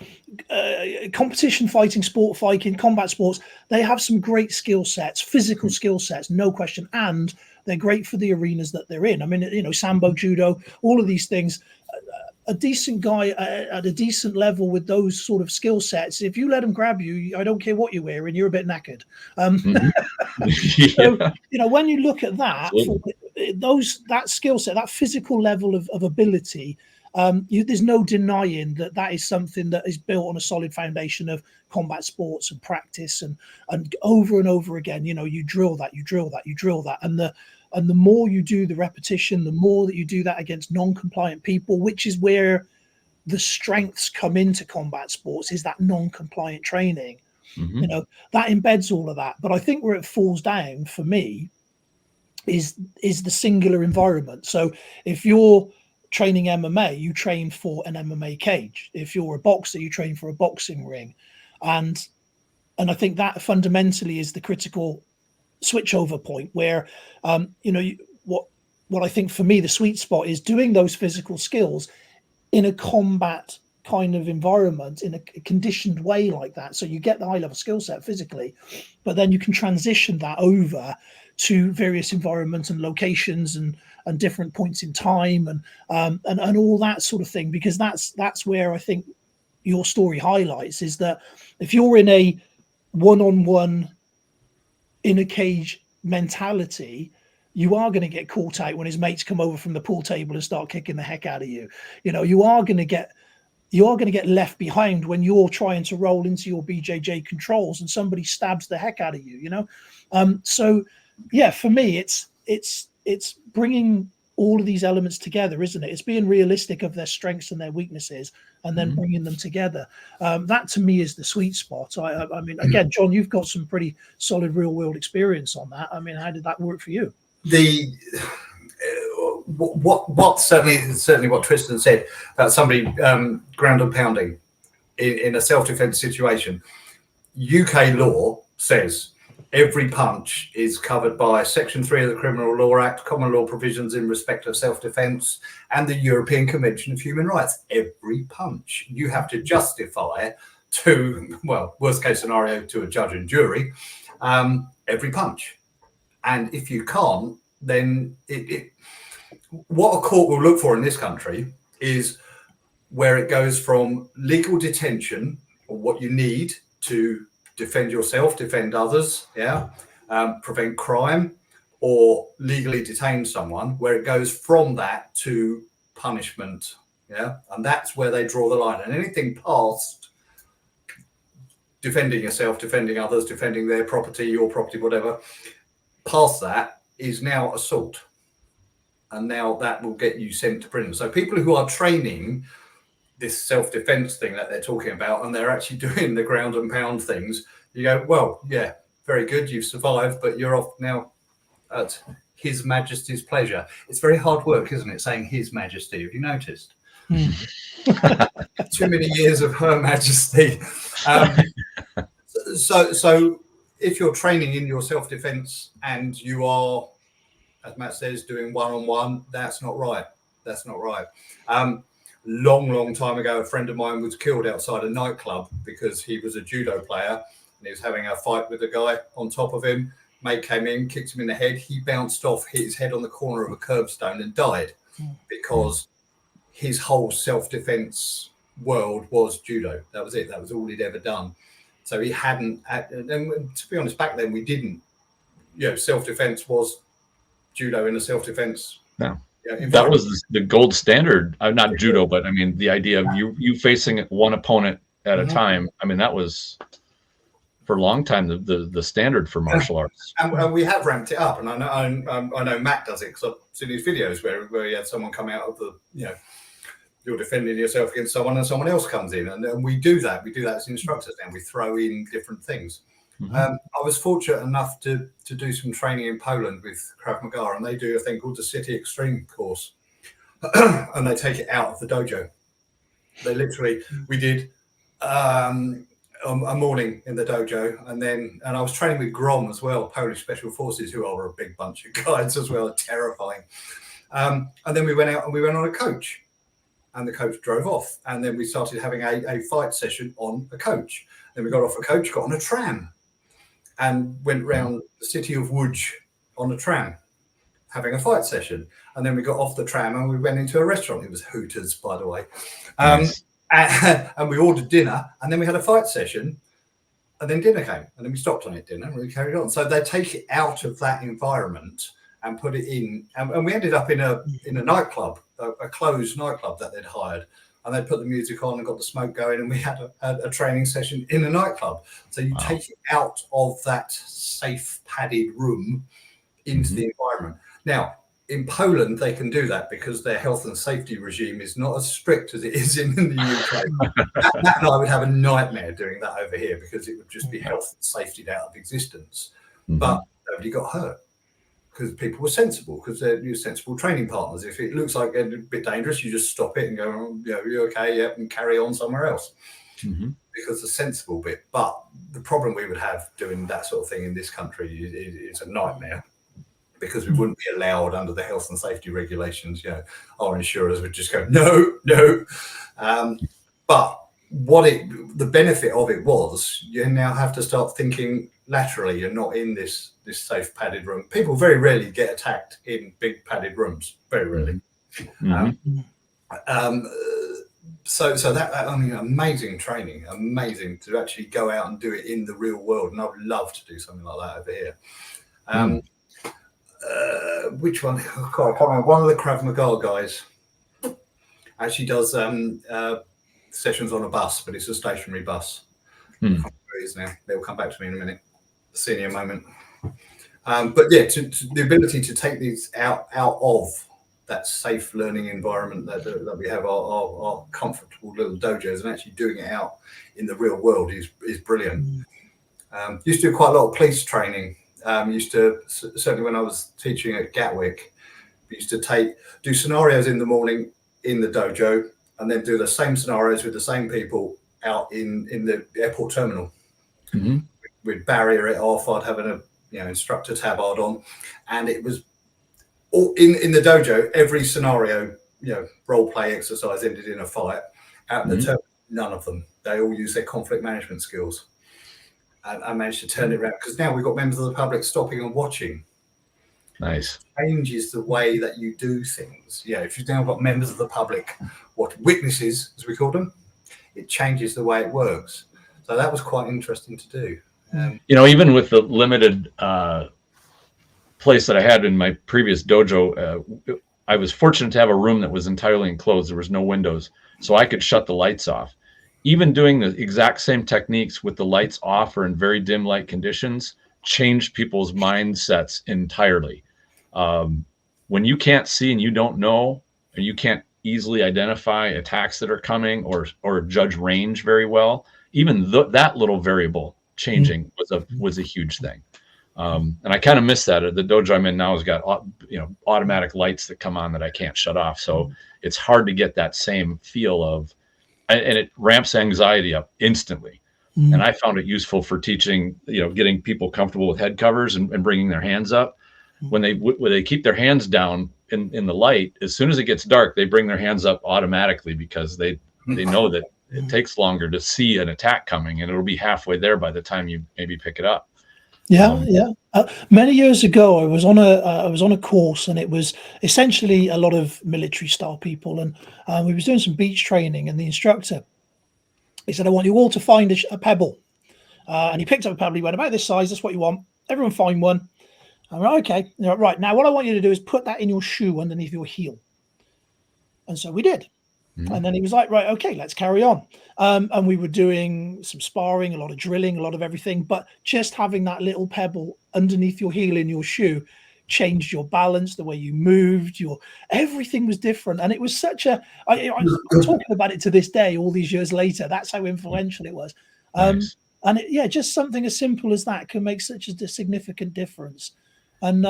competition fighting, sport fighting, combat sports, they have some great skill sets, physical skill sets, no question. And they're great for the arenas that they're in. I mean, Sambo, judo, all of these things. A decent guy at a decent level with those sort of skill sets, if you let them grab you, I don't care what you're wearing, you're a bit knackered. So, when you look at that, that skill set, that physical level of ability, there's no denying that is something that is built on a solid foundation of combat sports and practice, and over and over again, you drill that, and the more you do the repetition, the more that you do that against non-compliant people, which is where the strengths come into combat sports, is that non-compliant training. That embeds all of that. But I think where it falls down for me is the singular environment. So if you're training MMA, you train for an MMA cage. If you're a boxer, you train for a boxing ring. And I think that fundamentally is the critical switchover point where, what I think for me, the sweet spot is doing those physical skills in a combat kind of environment, in a conditioned way like that. So you get the high level skill set physically, but then you can transition that over to various environments and locations and different points in time and all that sort of thing, because that's where I think your story highlights, is that if you're in a one-on-one in a cage mentality, you are going to get caught out when his mates come over from the pool table and start kicking the heck out of you. You are going to get left behind when you're trying to roll into your BJJ controls and somebody stabs the heck out of you. So yeah, for me, it's bringing all of these elements together, isn't it? It's being realistic of their strengths and their weaknesses, and then bringing them together. That to me is the sweet spot. I mean, again, John, you've got some pretty solid real world experience on that. I mean, how did that work for you? What certainly what Tristan said about somebody ground and pounding in a self-defense situation. UK law says every punch is covered by Section 3 of the Criminal Law Act, common law provisions in respect of self-defense, and the European Convention of Human Rights. Every punch you have to justify to, well, worst case scenario, to a judge and jury, every punch. And if you can't, then what a court will look for in this country is where it goes from legal detention, or what you need to defend yourself, defend others, prevent crime, or legally detain someone, where it goes from that to punishment. And that's where they draw the line. And anything past defending yourself, defending others, defending their property, your property, whatever, past that is now assault. And now that will get you sent to prison. So people who are training this self-defense thing that they're talking about, and they're actually doing the ground and pound things, you go, well, yeah, very good, you've survived, but you're off now at His Majesty's pleasure. It's very hard work, isn't it, saying His Majesty? Have you noticed? Too many years of Her Majesty. So if you're training in your self-defense and you are, as Matt says, doing one-on-one, that's not right. That's not right. Long time ago, a friend of mine was killed outside a nightclub because he was a judo player and he was having a fight with a guy on top of him. Mate came in, kicked him in the head. He bounced off, hit his head on the corner of a curbstone and died because his whole self-defense world was judo. That was it. That was all he'd ever done. So he hadn't, and to be honest, back then we didn't, self-defense was judo in a self-defense. No. That was the gold standard. Not judo, but I mean, the idea of you facing one opponent at a time. I mean, that was for a long time the standard for martial arts. And we have ramped it up. And I know Matt does it because I've seen his videos where he had someone come out of the, you're defending yourself against someone and someone else comes in. And we do that. We do that as instructors now. We throw in different things. I was fortunate enough to do some training in Poland with Krav Maga, and they do a thing called the City Extreme course, and they take it out of the dojo. They literally, we did a morning in the dojo, and I was training with Grom as well, Polish Special Forces, who are a big bunch of guys as well, terrifying. And then we went out and we went on a coach, and the coach drove off, and then we started having a fight session on a coach. Then we got off a coach, got on a tram, and went round the city of Łódź on a tram, having a fight session. And then we got off the tram and we went into a restaurant. It was Hooters, by the way. Nice. And we ordered dinner, and then we had a fight session, and then dinner came, and then we stopped on it dinner and we carried on. So they take it out of that environment and put it in, and we ended up in a nightclub, a closed nightclub that they'd hired. And they put the music on and got the smoke going, and we had a training session in a nightclub. So you take it out of that safe padded room into the environment. Now, in Poland, they can do that because their health and safety regime is not as strict as it is in the UK. Matt and I would have a nightmare doing that over here because it would just be health and safety out of existence. But nobody got hurt because people were sensible, because they're sensible training partners. If it looks like a bit dangerous, you just stop it and go, oh, you're okay, and carry on somewhere else. Because the sensible bit. But the problem we would have doing that sort of thing in this country is a nightmare, because we wouldn't be allowed under the health and safety regulations. Our insurers would just go, no. But the benefit of it was, you now have to start thinking laterally. You're not in this safe padded room. People very rarely get attacked in big padded rooms, very rarely. So that I mean, amazing training, amazing to actually go out and do it in the real world. And I would love to do something like that over here. Which one? Oh, God, I can't remember. One of the Krav Maga guys actually does sessions on a bus, but it's a stationary bus. I can't remember who it is now. They'll come back to me in a minute. Senior moment. But yeah, the ability to take these out of that safe learning environment that we have, our comfortable little dojos, and actually doing it out in the real world is brilliant. Used to do quite a lot of police training. Used to, certainly when I was teaching at Gatwick, we used to do scenarios in the morning in the dojo, and then do the same scenarios with the same people out in the airport terminal. We'd barrier it off. I'd have an instructor tabard on, and it was all in the dojo. Every scenario, role play exercise ended in a fight. Out in the terminal, none of them. They all use their conflict management skills. And I managed to turn it around, because now we've got members of the public stopping and watching. Nice. Changes the way that you do things. If you've now got members of the public, witnesses, as we call them, it changes the way it works. So that was quite interesting to do. Even with the limited place that I had in my previous dojo, I was fortunate to have a room that was entirely enclosed. There was no windows, so I could shut the lights off. Even doing the exact same techniques with the lights off or in very dim light conditions changed people's mindsets entirely. When you can't see and you don't know, and you can't easily identify attacks that are coming or judge range very well, even that little variable changing was a huge thing. And I kind of miss that. The dojo I'm in now has got automatic lights that come on that I can't shut off. So it's hard to get that same feel of, and it ramps anxiety up instantly. And I found it useful for teaching, getting people comfortable with head covers and bringing their hands up. When they keep their hands down in the light, as soon as it gets dark, they bring their hands up automatically because they know that it takes longer to see an attack coming, and it'll be halfway there by the time you maybe pick it up. Many years ago, I was on a course, and it was essentially a lot of military style people, and we was doing some beach training, and the instructor, he said, "I want you all to find a pebble," and he picked up a pebble. He went, "About this size. That's what you want. Everyone find one." I went, "Okay, right. Now, what I want you to do is put that in your shoe underneath your heel." And so we did. And then he was like, "Right, okay, let's carry on." And we were doing some sparring, a lot of drilling, a lot of everything. But just having that little pebble underneath your heel in your shoe changed your balance, the way you moved, everything was different. And it was such I'm talking about it to this day, all these years later. That's how influential it was. Nice. And just something as simple as that can make such a significant difference. And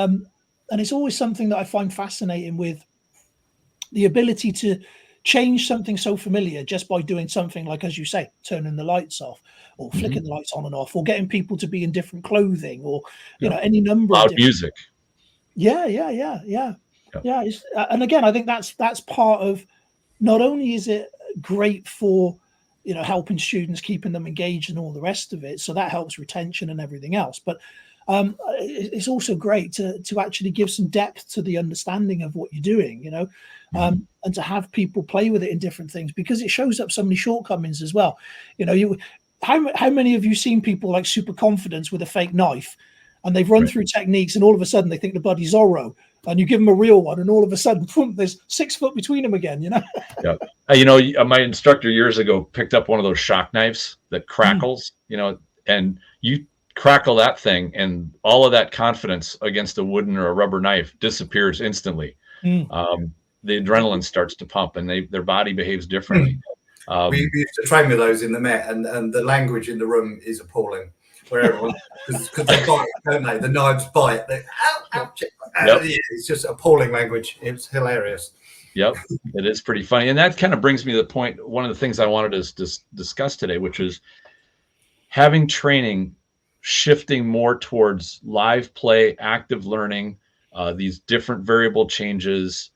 it's always something that I find fascinating, with the ability to change something so familiar just by doing something like, as you say, turning the lights off, or flicking the lights on and off, or getting people to be in different clothing, or any number loud of music. Yeah. And again, I think that's part of, not only is it great for helping students, keeping them engaged and all the rest of it, so that helps retention and everything else, but it's also great to actually give some depth to the understanding of what you're doing, and to have people play with it in different things, because it shows up so many shortcomings as well. How many of you seen people like super confident with a fake knife, and they've run through techniques, and all of a sudden they think the bloody Zorro, and you give them a real one, and all of a sudden, boom, there's 6 foot between them again, Yeah. My instructor years ago picked up one of those shock knives that crackles, and you crackle that thing, and all of that confidence against a wooden or a rubber knife disappears instantly. The adrenaline starts to pump, and their body behaves differently. We used to train with those in the Met, and the language in the room is appalling. Where everyone, because they bite, don't they? The knives bite. Ouch. It's just appalling language. It's hilarious. Yep, it is pretty funny, and that kind of brings me to the point. One of the things I wanted to discuss today, which is having training shifting more towards live play, active learning, these different variable changes.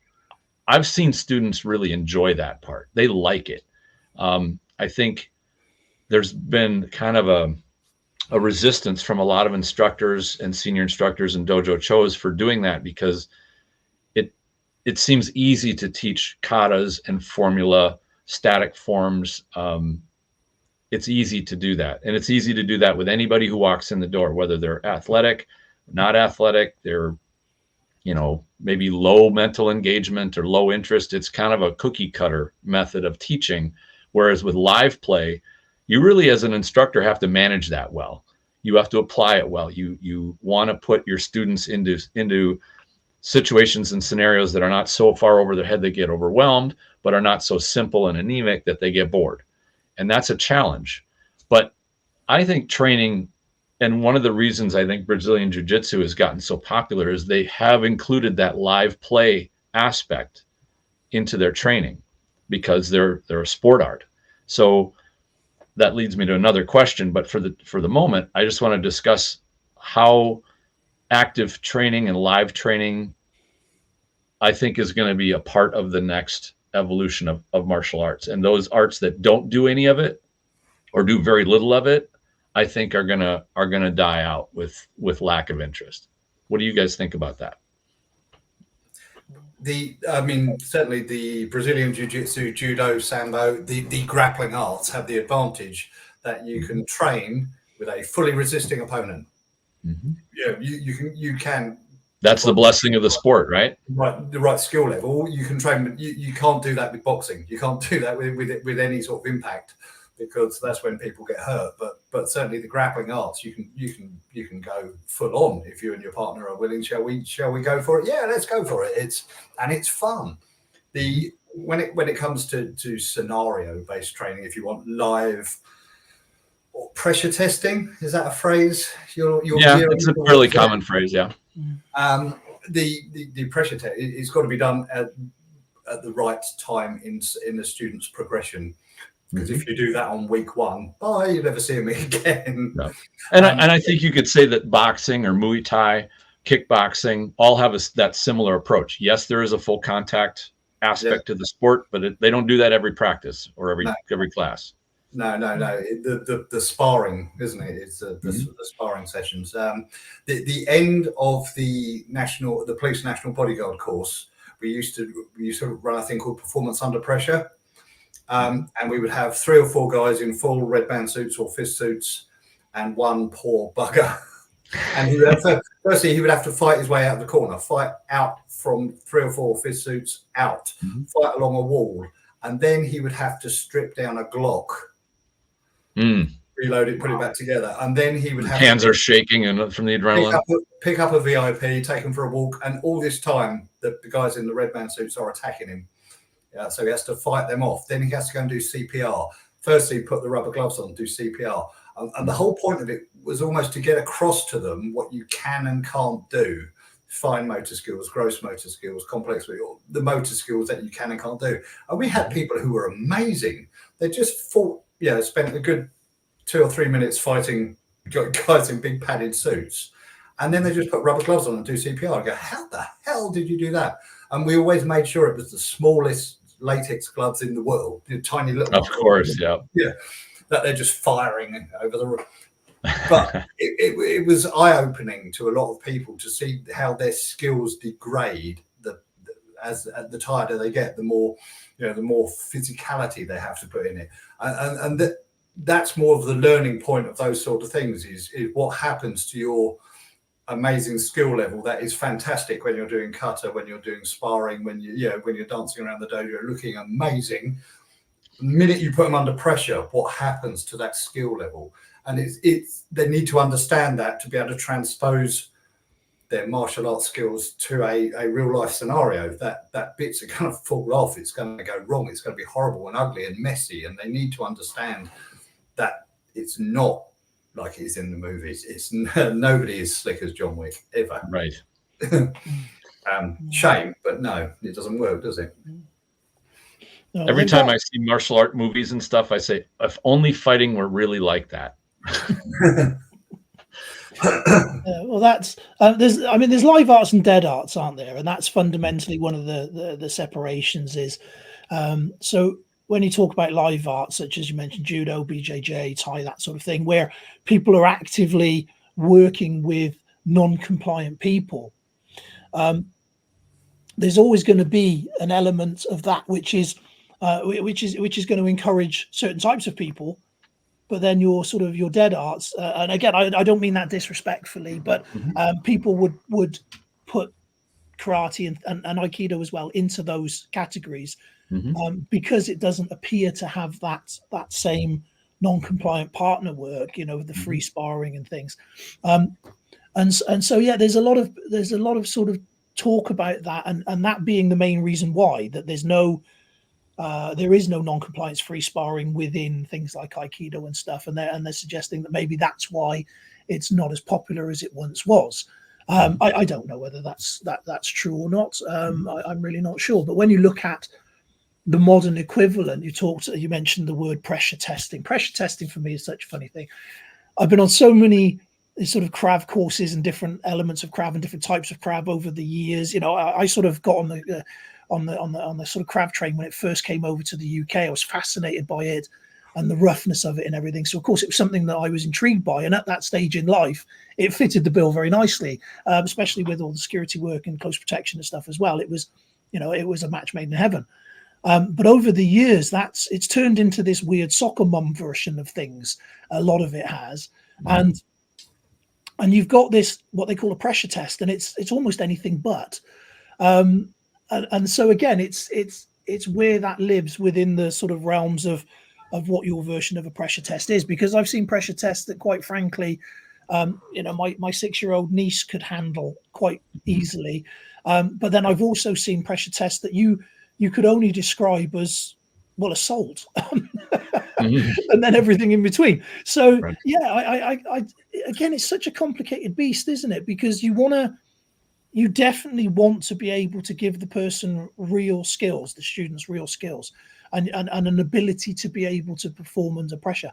I've seen students really enjoy that part. They like it. I think there's been kind of a resistance from a lot of instructors and senior instructors and dojo chos for doing that, because it seems easy to teach katas and formula, static forms. It's easy to do that. And it's easy to do that with anybody who walks in the door, whether they're athletic, not athletic, they're, maybe low mental engagement or low interest. It's kind of a cookie cutter method of teaching. Whereas with live play, you really, as an instructor, have to manage that well. You have to apply it well. You want to put your students into situations and scenarios that are not so far over their head they get overwhelmed, but are not so simple and anemic that they get bored. And that's a challenge. But I think training, and one of the reasons I think Brazilian Jiu-Jitsu has gotten so popular, is they have included that live play aspect into their training, because they're a sport art. So that leads me to another question. But for the moment, I just want to discuss how active training and live training, I think, is going to be a part of the next evolution of martial arts. And those arts that don't do any of it, or do very little of it, I think are gonna die out with lack of interest. What do you guys think about that? Certainly the Brazilian Jiu-Jitsu, Judo, Sambo, the grappling arts have the advantage that you can train with a fully resisting opponent. Yeah, you can. That's the blessing of the sport, right? Right, the right skill level. You can train. You can't do that with boxing. You can't do that with any sort of impact, because that's when people get hurt. But certainly the grappling arts, you can go full on if you and your partner are willing. Shall we go for it? Yeah, let's go for it. It's fun. When it comes to scenario based training, if you want live or pressure testing, is that a phrase? Yeah, it's a fairly common phrase. Yeah. The pressure test, it's got to be done at the right time in the student's progression. Because if you do that on week 1, bye, you'll never see me again. No. And I think you could say that boxing or Muay Thai, kickboxing, all have that similar approach. Yes, there is a full contact aspect to the sport, but they don't do that every practice or every class. No. The sparring, isn't it? It's the sparring sessions. The end of the police national bodyguard course, we used to run a thing called performance under pressure. And we would have 3 or 4 guys in full red band suits or fist suits, and one poor bugger. And he would have to fight his way out of the corner, fight out from 3 or 4 fist suits out, fight along a wall, and then he would have to strip down a Glock, reload it, put it back together, and then he would have hands are shaking and from the adrenaline. Pick up a VIP, take him for a walk, and all this time the guys in the red band suits are attacking him. Yeah, so he has to fight them off. Then he has to go and do CPR. Firstly, put the rubber gloves on, do CPR. And the whole point of it was almost to get across to them what you can and can't do. Fine motor skills, gross motor skills, complex, the motor skills that you can and can't do. And we had people who were amazing. They just spent a good 2 or 3 minutes fighting guys in big padded suits. And then they just put rubber gloves on and do CPR. I go, how the hell did you do that? And we always made sure it was the smallest latex gloves in the world, tiny little. Of course, yeah, that they're just firing over the roof. But it was eye-opening to a lot of people to see how their skills degrade as the tighter they get, the more physicality they have to put in it, and that's more of the learning point of those sort of things is what happens to your amazing skill level. That is fantastic when you're doing kata, when you're doing sparring, when you're dancing around the dojo looking amazing. The minute you put them under pressure, what happens to that skill level? And they need to understand that to be able to transpose their martial arts skills to a real life scenario. That bits are going to fall off. It's going to go wrong. It's going to be horrible and ugly and messy. And they need to understand that it's not like it is in the movies. It's nobody is slick as John Wick ever. Right. Shame, but no, it doesn't work, does it? No, Every time I see martial art movies and stuff, I say, if only fighting were really like that. Well, that's there's live arts and dead arts, aren't there? And that's fundamentally one of the separations is so when you talk about live arts, such as you mentioned, judo, BJJ, Thai, that sort of thing, where people are actively working with non-compliant people, there's always going to be an element of that which is going to encourage certain types of people. But then your dead arts, and again, I don't mean that disrespectfully, but people would put karate and aikido as well into those categories. Because it doesn't appear to have that same non-compliant partner work, with the free sparring and things, and so there's a lot of sort of talk about that, and that being the main reason why that there is no non-compliance free sparring within things like aikido and stuff, and they're suggesting that maybe that's why it's not as popular as it once was. I don't know whether that's true or not. I'm really not sure. But when you look at the modern equivalent, you mentioned the word pressure testing. Pressure testing for me is such a funny thing. I've been on so many sort of Krav courses and different elements of Krav and different types of Krav over the years. I sort of got on the sort of Krav train when it first came over to the UK. I was fascinated by it and the roughness of it and everything. So of course it was something that I was intrigued by, and at that stage in life, it fitted the bill very nicely, especially with all the security work and close protection and stuff as well. It was, it was a match made in heaven. But over the years, it's turned into this weird soccer mum version of things. A lot of it has, and you've got this what they call a pressure test, and it's almost anything but. And so again, it's where that lives within the sort of realms of what your version of a pressure test is, because I've seen pressure tests that, quite frankly, my 6-year-old niece could handle quite easily. But then I've also seen pressure tests that you could only describe as, well, assault, and then everything in between. So Right. yeah, I again, it's such a complicated beast, isn't it? Because you definitely want to be able to give the person real skills, the students real skills, and an ability to be able to perform under pressure.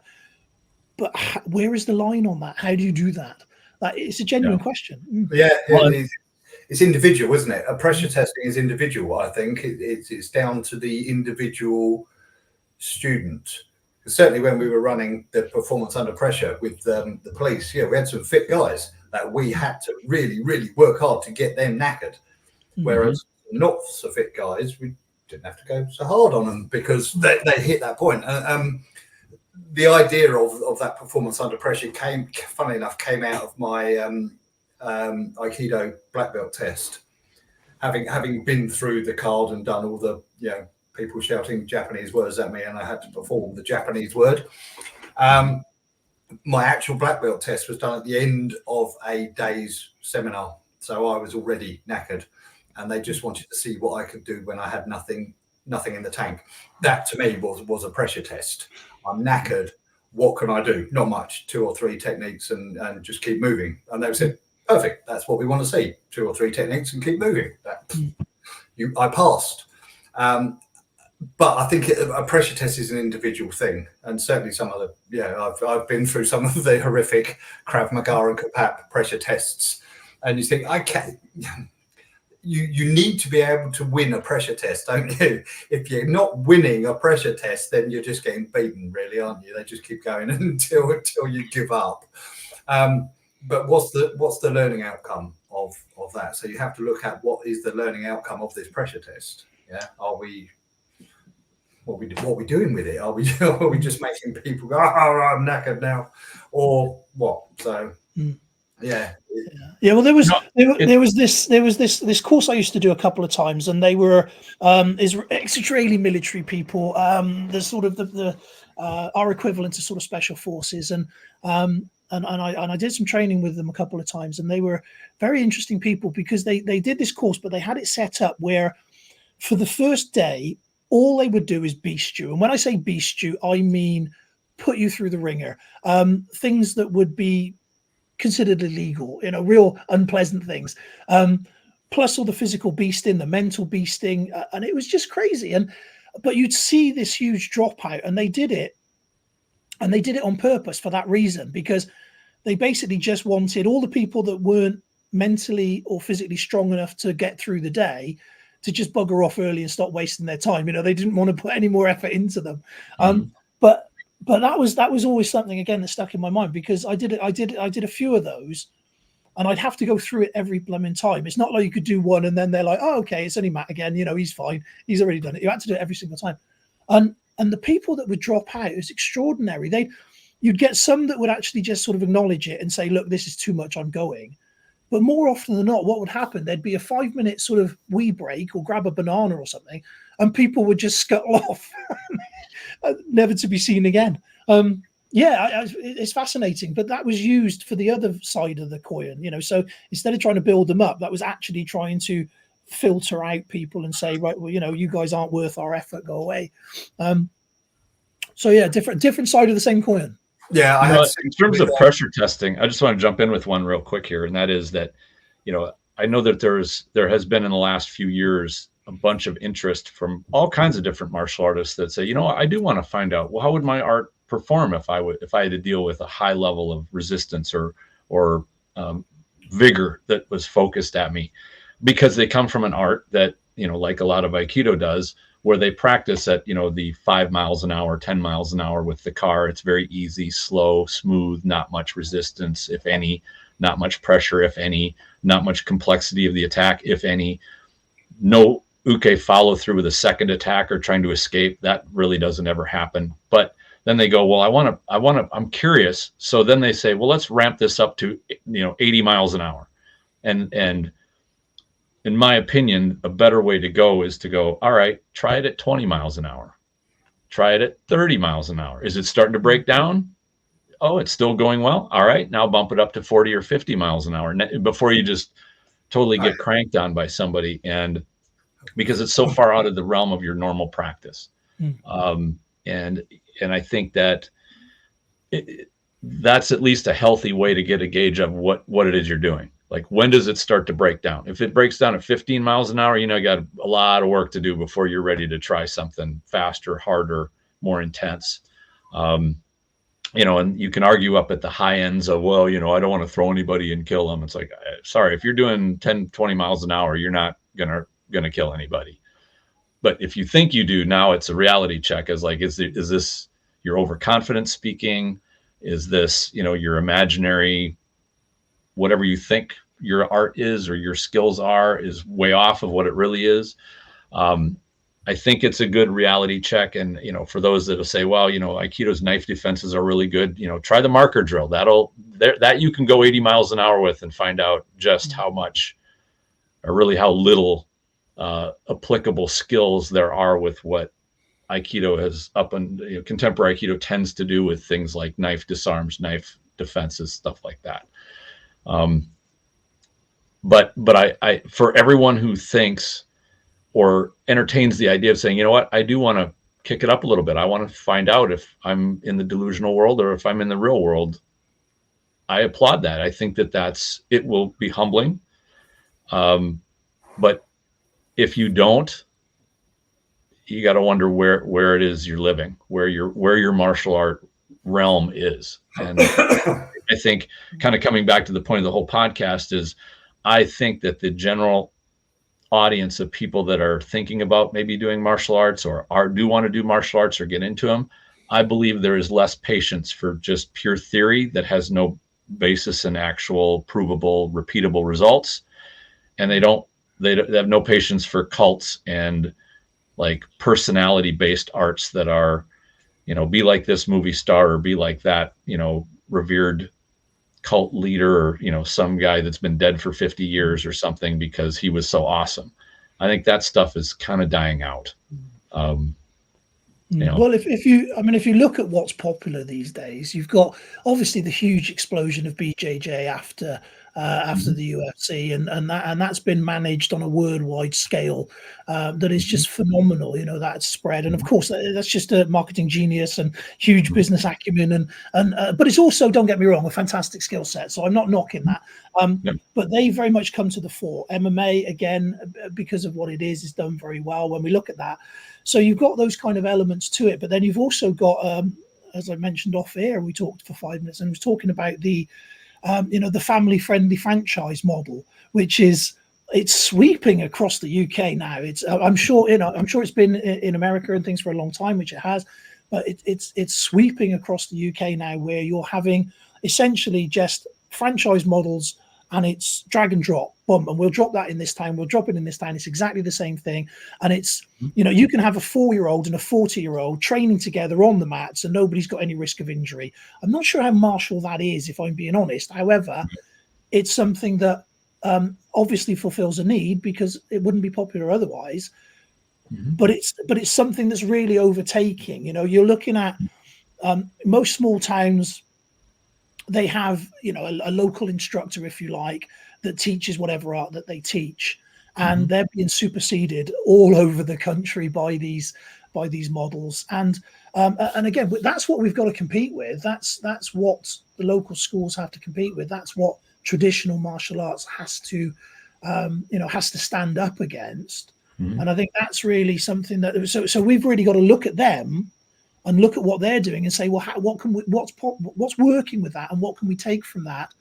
But where is the line on that? How do you do that? It's a genuine question. Yeah, Well, it's individual, isn't it? A pressure testing is individual. I think it's down to the individual student. Certainly, when we were running the performance under pressure with the police, yeah, we had some fit guys that we had to really, really work hard to get them knackered. Whereas not so fit guys, we didn't have to go so hard on them because they hit that point. The idea of that performance under pressure funnily enough, came out of my Aikido black belt test. Having been through the card and done all the people shouting Japanese words at me, and I had to perform the Japanese word. My actual black belt test was done at the end of a day's seminar, so I was already knackered, and they just wanted to see what I could do when I had nothing in the tank. That to me was a pressure test. I'm knackered. What can I do? Not much. 2 or 3 techniques and just keep moving. And they said, perfect. That's what we want to see. 2 or 3 techniques and keep moving. I passed. But I think a pressure test is an individual thing, and certainly some of I've been through some of the horrific Krav Maga and Kapap pressure tests, and you think you need to be able to win a pressure test, don't you? If you're not winning a pressure test, then you're just getting beaten, really, aren't you? They just keep going until you give up. But what's the learning outcome of that? So you have to look at what is the learning outcome of this pressure test. Yeah, what are we doing with it? Are we just making people go, oh, I'm knackered now, or what? So yeah. Well, there was this course I used to do a couple of times, and they were Israeli military people, the sort of the our equivalent to sort of special forces, and I did some training with them a couple of times, and they were very interesting people because they did this course, but they had it set up where for the first day all they would do is beast you. And when I say beast you, I mean put you through the ringer. Things that would be considered illegal, real unpleasant things. Plus all the physical beasting, the mental beasting, and it was just crazy. But you'd see this huge dropout, and they did it on purpose for that reason, because they basically just wanted all the people that weren't mentally or physically strong enough to get through the day to just bugger off early and stop wasting their time. They didn't want to put any more effort into them. But that was always something, again, that stuck in my mind, because I did a few of those, and I'd have to go through it every blooming time. It's not like you could do one and then they're like, oh, okay, it's only Matt again. He's fine. He's already done it. You had to do it every single time. And the people that would drop out, it was extraordinary. You'd get some that would actually just sort of acknowledge it and say, look, this is too much, I'm going. But more often than not, what would happen, there'd be a 5-minute sort of wee break or grab a banana or something, and people would just scuttle off, never to be seen again. It's fascinating, but that was used for the other side of the coin, so instead of trying to build them up, that was actually trying to filter out people and say, right, well, you guys aren't worth our effort, go away. Different side of the same coin. Yeah, in terms of pressure testing, I just want to jump in with one real quick here, and that is that, I know that there has been in the last few years a bunch of interest from all kinds of different martial artists that say, I do want to find out, well, how would my art perform if I had to deal with a high level of resistance or vigor that was focused at me, because they come from an art that, like a lot of Aikido does, where they practice at, the 5 miles an hour, 10 miles an hour with the car. It's very easy, slow, smooth, not much resistance, if any, not much pressure, if any, not much complexity of the attack, if any, no uke follow through with a second attack or trying to escape. That really doesn't ever happen. But then they go, well, I'm curious. So then they say, well, let's ramp this up to, 80 miles an hour. And in my opinion, a better way to go is to go, all right, try it at 20 miles an hour. Try it at 30 miles an hour. Is it starting to break down? Oh, it's still going well. All right, now bump it up to 40 or 50 miles an hour before you just totally get cranked on by somebody, and because it's so far out of the realm of your normal practice. And I think that that's at least a healthy way to get a gauge of what it is you're doing. Like, when does it start to break down? If it breaks down at 15 miles an hour, you got a lot of work to do before you're ready to try something faster, harder, more intense. And you can argue up at the high ends of, well, I don't want to throw anybody and kill them. It's like, sorry, if you're doing 10, 20 miles an hour, you're not gonna kill anybody. But if you think you do, now it's a reality check. Is like, is this your overconfidence speaking? Is this, your imaginary, whatever you think your art is or your skills are is way off of what it really is? I think it's a good reality check. And, for those that'll say, well, Aikido's knife defenses are really good, try the marker drill. That you can go 80 miles an hour with and find out just how much, or really how little applicable skills there are with what Aikido has contemporary Aikido tends to do with things like knife disarms, knife defenses, stuff like that. But I for everyone who thinks or entertains the idea of saying, I do want to kick it up a little bit. I want to find out if I'm in the delusional world or if I'm in the real world. I applaud that. I think it will be humbling. But if you don't, you got to wonder where it is you're living, where your martial art realm is. And I think, kind of coming back to the point of the whole podcast, is I think that the general audience of people that are thinking about maybe doing martial arts or do want to do martial arts or get into them, I believe there is less patience for just pure theory that has no basis in actual provable, repeatable results. And they have no patience for cults and like personality based arts that are, be like this movie star or be like that, revered cult leader, or some guy that's been dead for 50 years or something because he was so awesome. I think that stuff is kind of dying out. Well, if you look at what's popular these days, you've got obviously the huge explosion of BJJ after the UFC, and that's been managed on a worldwide scale that is just phenomenal. That's spread, and of course that's just a marketing genius and huge business acumen, but it's also, don't get me wrong, a fantastic skill set. So I'm not knocking that, but they very much come to the fore. MMA, again, because of what it is done very well when we look at that. So you've got those kind of elements to it, but then you've also got, as I mentioned off air, we talked for 5 minutes and was talking about the family-friendly franchise model, which it's sweeping across the UK now. I'm sure it's been in America and things for a long time, which it has, but it's sweeping across the UK now, where you're having essentially just franchise models, and it's drag and drop, boom, and we'll drop that in this town, we'll drop it in this town. It's exactly the same thing, and it's you can have a 4-year-old and a 40-year-old training together on the mats, and nobody's got any risk of injury. I'm not sure how martial that is, if I'm being honest. However, it's something that obviously fulfills a need, because it wouldn't be popular otherwise. But it's something that's really overtaking. You're looking at most small towns. They have, a local instructor, if you like, that teaches whatever art that they teach, and they're being superseded all over the country by these models. And again, that's what we've got to compete with. That's what the local schools have to compete with. That's what traditional martial arts has to stand up against. And I think that's really something that. So we've really got to look at them and look at what they're doing and say, well, what's working with that, and what can we take from that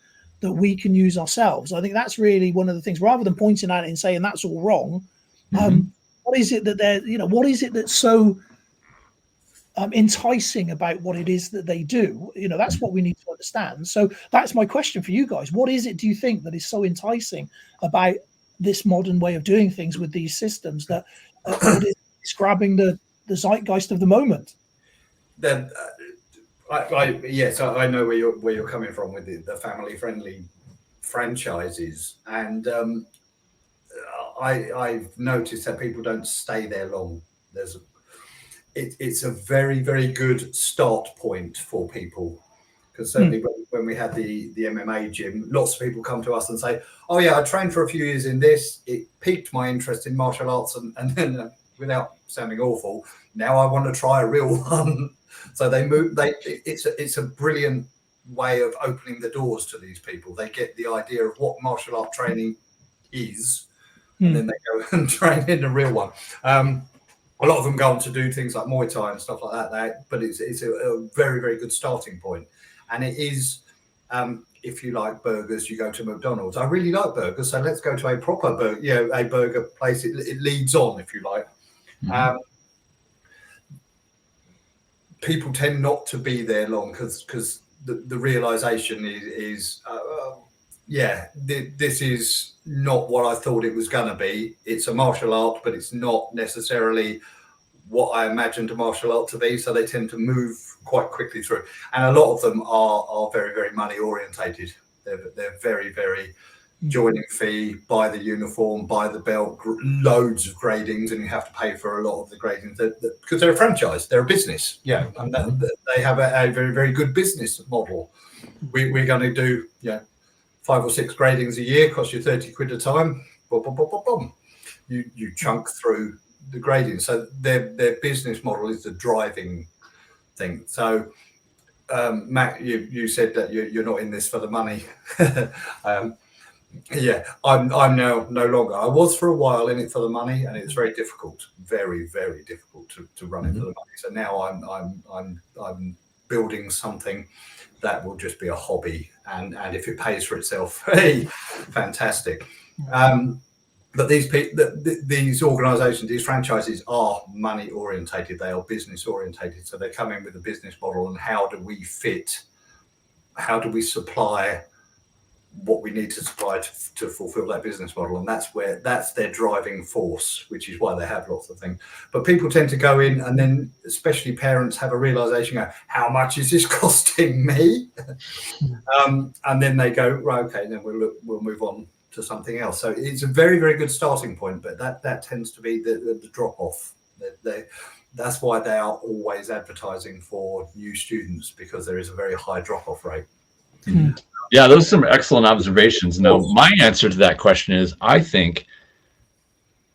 we can use ourselves? I think that's really one of the things, rather than pointing at it and saying that's all wrong. What is it that what is it that's so enticing about what it is that they do? That's what we need to understand. So that's my question for you guys. What is it, do you think, that is so enticing about this modern way of doing things with these systems that it's grabbing the zeitgeist of the moment. Then, yes, I know where you're coming from with the family friendly franchises, and I've noticed that people don't stay there long. It's a very, very good start point for people, because certainly when we had the MMA gym, lots of people come to us and say, "Oh yeah, I trained for a few years in this. It piqued my interest in martial arts, and then without sounding awful, now I want to try a real one." So they move. It's a brilliant way of opening the doors to these people. They get the idea of what martial art training is, and then they go and train in a real one. A lot of them go on to do things like Muay Thai and stuff like that. But it's a very, very good starting point. And it is, if you like burgers, you go to McDonald's. I really like burgers, so let's go to a proper burger place. It leads on, if you like. People tend not to be there long because the realization is this is not what I thought it was going to be. It's a martial art, but it's not necessarily what I imagined a martial art to be. So they tend to move quite quickly through. And a lot of them are very, very money orientated. They're very, very joining fee, buy the uniform, buy the belt, loads of gradings, and you have to pay for a lot of the gradings because they're a franchise, they're a business. Yeah, and they have a very, very good business model. We're going to do 5 or 6 gradings a year, cost you 30 quid a time. Boom, boom, boom, boom, boom. You chunk through the grading. So their business model is the driving thing. So Matt, you said that you're not in this for the money. I'm now no longer. I was for a while in it for the money, and it's very difficult, very, very difficult to run it for the money. So now I'm building something that will just be a hobby, and if it pays for itself, hey, fantastic. But these organizations, these franchises are money orientated. They are business orientated. So they come in with a business model, and how do we supply what we need to supply to fulfill that business model? And that's their driving force, which is why they have lots of things. But people tend to go in, and then especially parents have a realization, how much is this costing me? And then they go, right, okay, then we'll move on to something else. So it's a very, very good starting point, but that tends to be the drop off. That's why they are always advertising for new students, because there is a very high drop off rate. Yeah, those are some excellent observations. Now, my answer to that question is, I think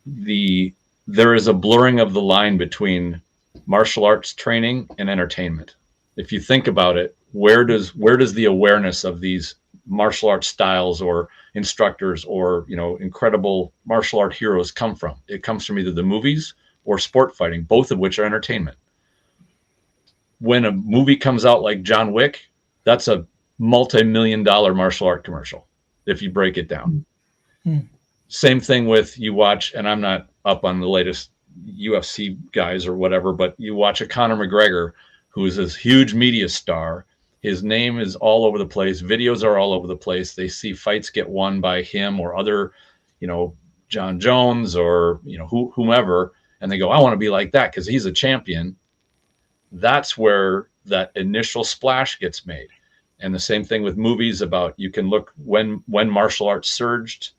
there is a blurring of the line between martial arts training and entertainment. If you think about it, where does the awareness of these martial arts styles or instructors or incredible martial art heroes come from? It comes from either the movies or sport fighting, both of which are entertainment. When a movie comes out like John Wick, that's a multi-million-dollar martial art commercial, if you break it down. Same thing with, you watch, and I'm not up on the latest UFC guys or whatever, but you watch a Conor McGregor, who is this huge media star. His name is all over the place. Videos are all over the place. They see fights get won by him or other, John Jones or, whomever, and they go, I want to be like that because he's a champion. That's where that initial splash gets made. And the same thing with movies. About, you can look when martial arts surged,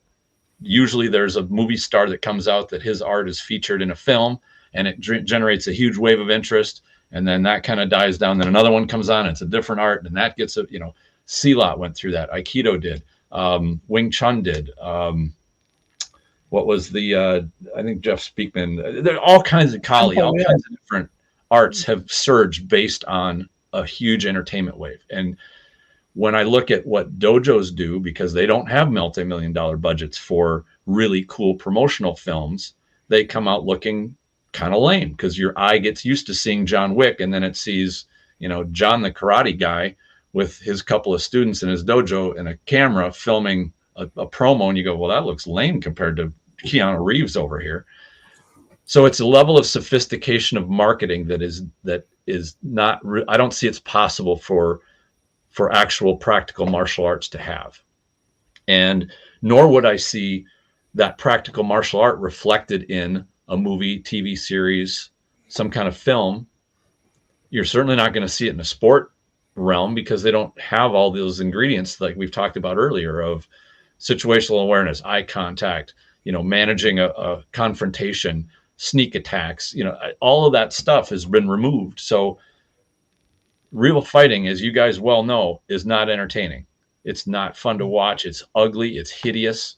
usually there's a movie star that comes out that his art is featured in a film, and it generates a huge wave of interest, and then that kind of dies down. Then another one comes on, it's a different art, and that gets Silat went through that, Aikido did, Wing Chun did, what was the I think Jeff Speakman, there are all kinds of kinds of different arts have surged based on a huge entertainment wave. And when I look at what dojos do, because they don't have multi-million-dollar budgets for really cool promotional films, they come out looking kind of lame, because your eye gets used to seeing John Wick, and then it sees, John the karate guy with his couple of students in his dojo and a camera filming a promo, and you go, well, that looks lame compared to Keanu Reeves over here. So it's a level of sophistication of marketing that is not, I don't see it's possible for actual practical martial arts to have. And nor would I see that practical martial art reflected in a movie, TV series, some kind of film. You're certainly not going to see it in a sport realm because they don't have all those ingredients like we've talked about earlier of situational awareness, eye contact, managing a confrontation, sneak attacks, all of that stuff has been removed. So real fighting, as you guys well know, is not entertaining. It's not fun to watch. It's ugly. It's hideous.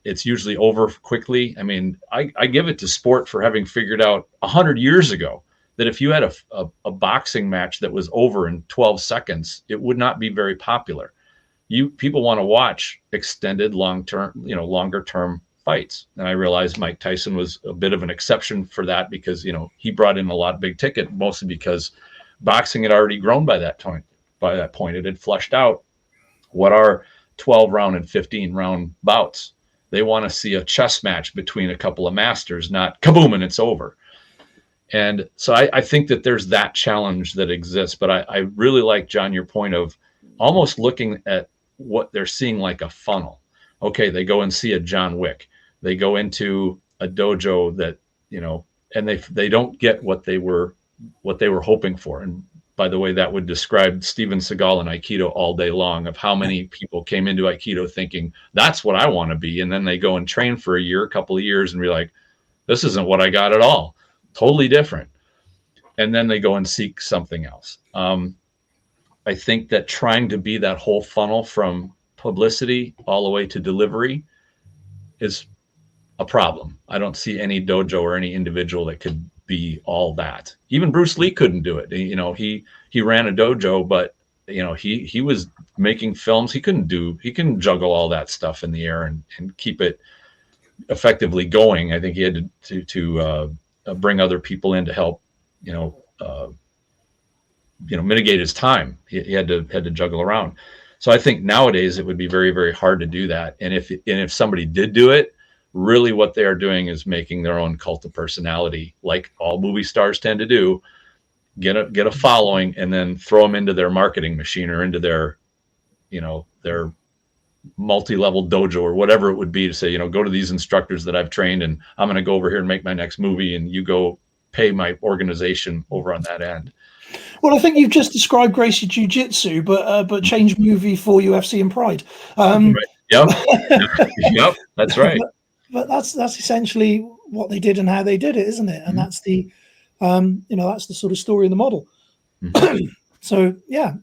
It's usually over quickly. I mean, I give it to sport for having figured out 100 years ago that if you had a boxing match that was over in 12 seconds, it would not be very popular. People want to watch extended, longer term fights. And I realized Mike Tyson was a bit of an exception for that because, he brought in a lot of big ticket, mostly because boxing had already grown by that point. By that point, it had flushed out what are 12 round and 15 round bouts. They want to see a chess match between a couple of masters, not kaboom and it's over. And so I think that there's that challenge that exists. But I really like, John, your point of almost looking at what they're seeing like a funnel. Okay, they go and see a John Wick. They go into a dojo that, and they don't get what they were hoping for. And by the way, that would describe Steven Seagal in Aikido all day long, of how many people came into Aikido thinking that's what I want to be. And then they go and train for a couple of years and be like, this isn't what I got at all. Totally different. And then they go and seek something else. I think that trying to be that whole funnel from publicity all the way to delivery is a problem. I don't see any dojo or any individual that could be all that. Even Bruce Lee couldn't do it. He ran a dojo, but he was making films. He couldn't juggle all that stuff in the air and keep it effectively going. I think he had to bring other people in to help, mitigate his time. He had to juggle around. So I think nowadays it would be very, very hard to do that. And if somebody did do it, really what they are doing is making their own cult of personality, like all movie stars tend to do. Get a following and then throw them into their marketing machine or into their multi-level dojo or whatever it would be to say, go to these instructors that I've trained and I'm going to go over here and make my next movie and you go pay my organization over on that end. Well, I think you've just described Gracie Jiu-Jitsu, but changed movie for UFC and Pride. Right. Yep. Yep. That's right. But that's essentially what they did and how they did it, isn't it? And that's the, that's the sort of story in the model. Mm-hmm. So, yeah.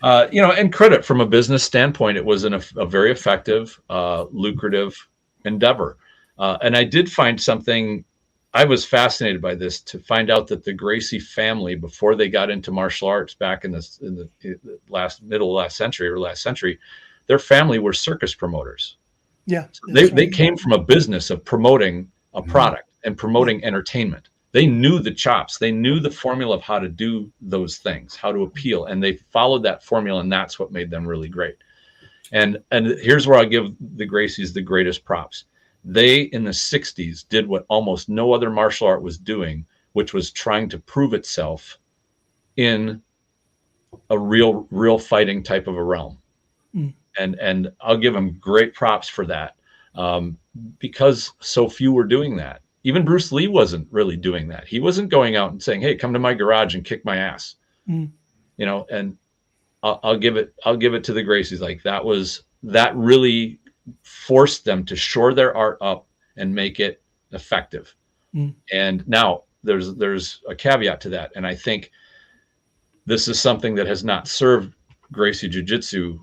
And credit from a business standpoint, it was a very effective, lucrative endeavor. And I did find something, I was fascinated by this, to find out that the Gracie family, before they got into martial arts back in the last century, their family were circus promoters. Yeah. So they came from a business of promoting a product and promoting entertainment. They knew the chops. They knew the formula of how to do those things, how to appeal. And they followed that formula, and that's what made them really great. And here's where I give the Gracies the greatest props. They, in the 60s, did what almost no other martial art was doing, which was trying to prove itself in a real fighting type of a realm. And I'll give them great props for that, because so few were doing that. Even Bruce Lee wasn't really doing that. He wasn't going out and saying, "Hey, come to my garage and kick my ass," And I'll give it to the Gracies. Like that really forced them to shore their art up and make it effective. And now there's a caveat to that, and I think this is something that has not served Gracie Jiu-Jitsu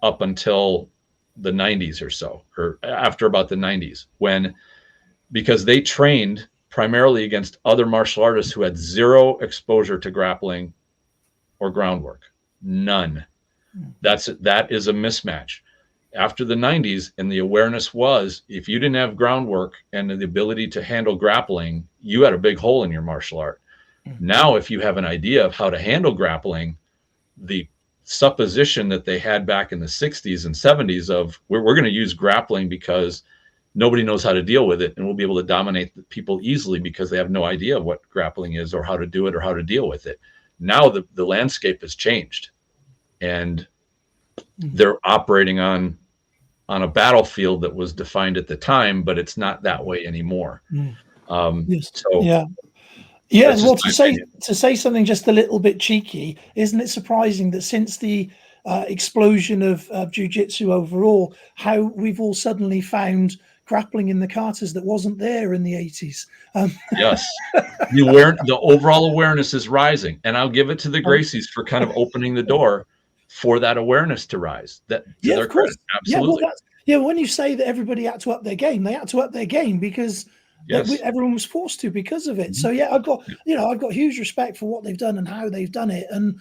up until the 90s or so, or after about the 90s, because they trained primarily against other martial artists who had zero exposure to grappling or groundwork. None. That is a mismatch. After the 90s, and the awareness was, if you didn't have groundwork and the ability to handle grappling, you had a big hole in your martial art. Now, if you have an idea of how to handle grappling, the supposition that they had back in the 60s and 70s of we're going to use grappling because nobody knows how to deal with it, and we'll be able to dominate the people easily because they have no idea what grappling is or how to do it or how to deal with it. Now the landscape has changed, and they're operating on on a battlefield that was defined at the time, but it's not that way anymore. Yes. So Yeah, that's well, just my opinion. to say something just a little bit cheeky, isn't it surprising that since the explosion of jiu-jitsu overall, how we've all suddenly found grappling in the katas that wasn't there in the 80s? Yes. The overall awareness is rising, and I'll give it to the Gracies for kind of opening the door for that awareness to rise. That to Yeah, their of course. credit, Yeah, well, absolutely. when you say that everybody had to up their game, they had to up their game because Yes. everyone was forced to because of it. Mhm. So yeah, I've got huge respect for what they've done and how they've done it. And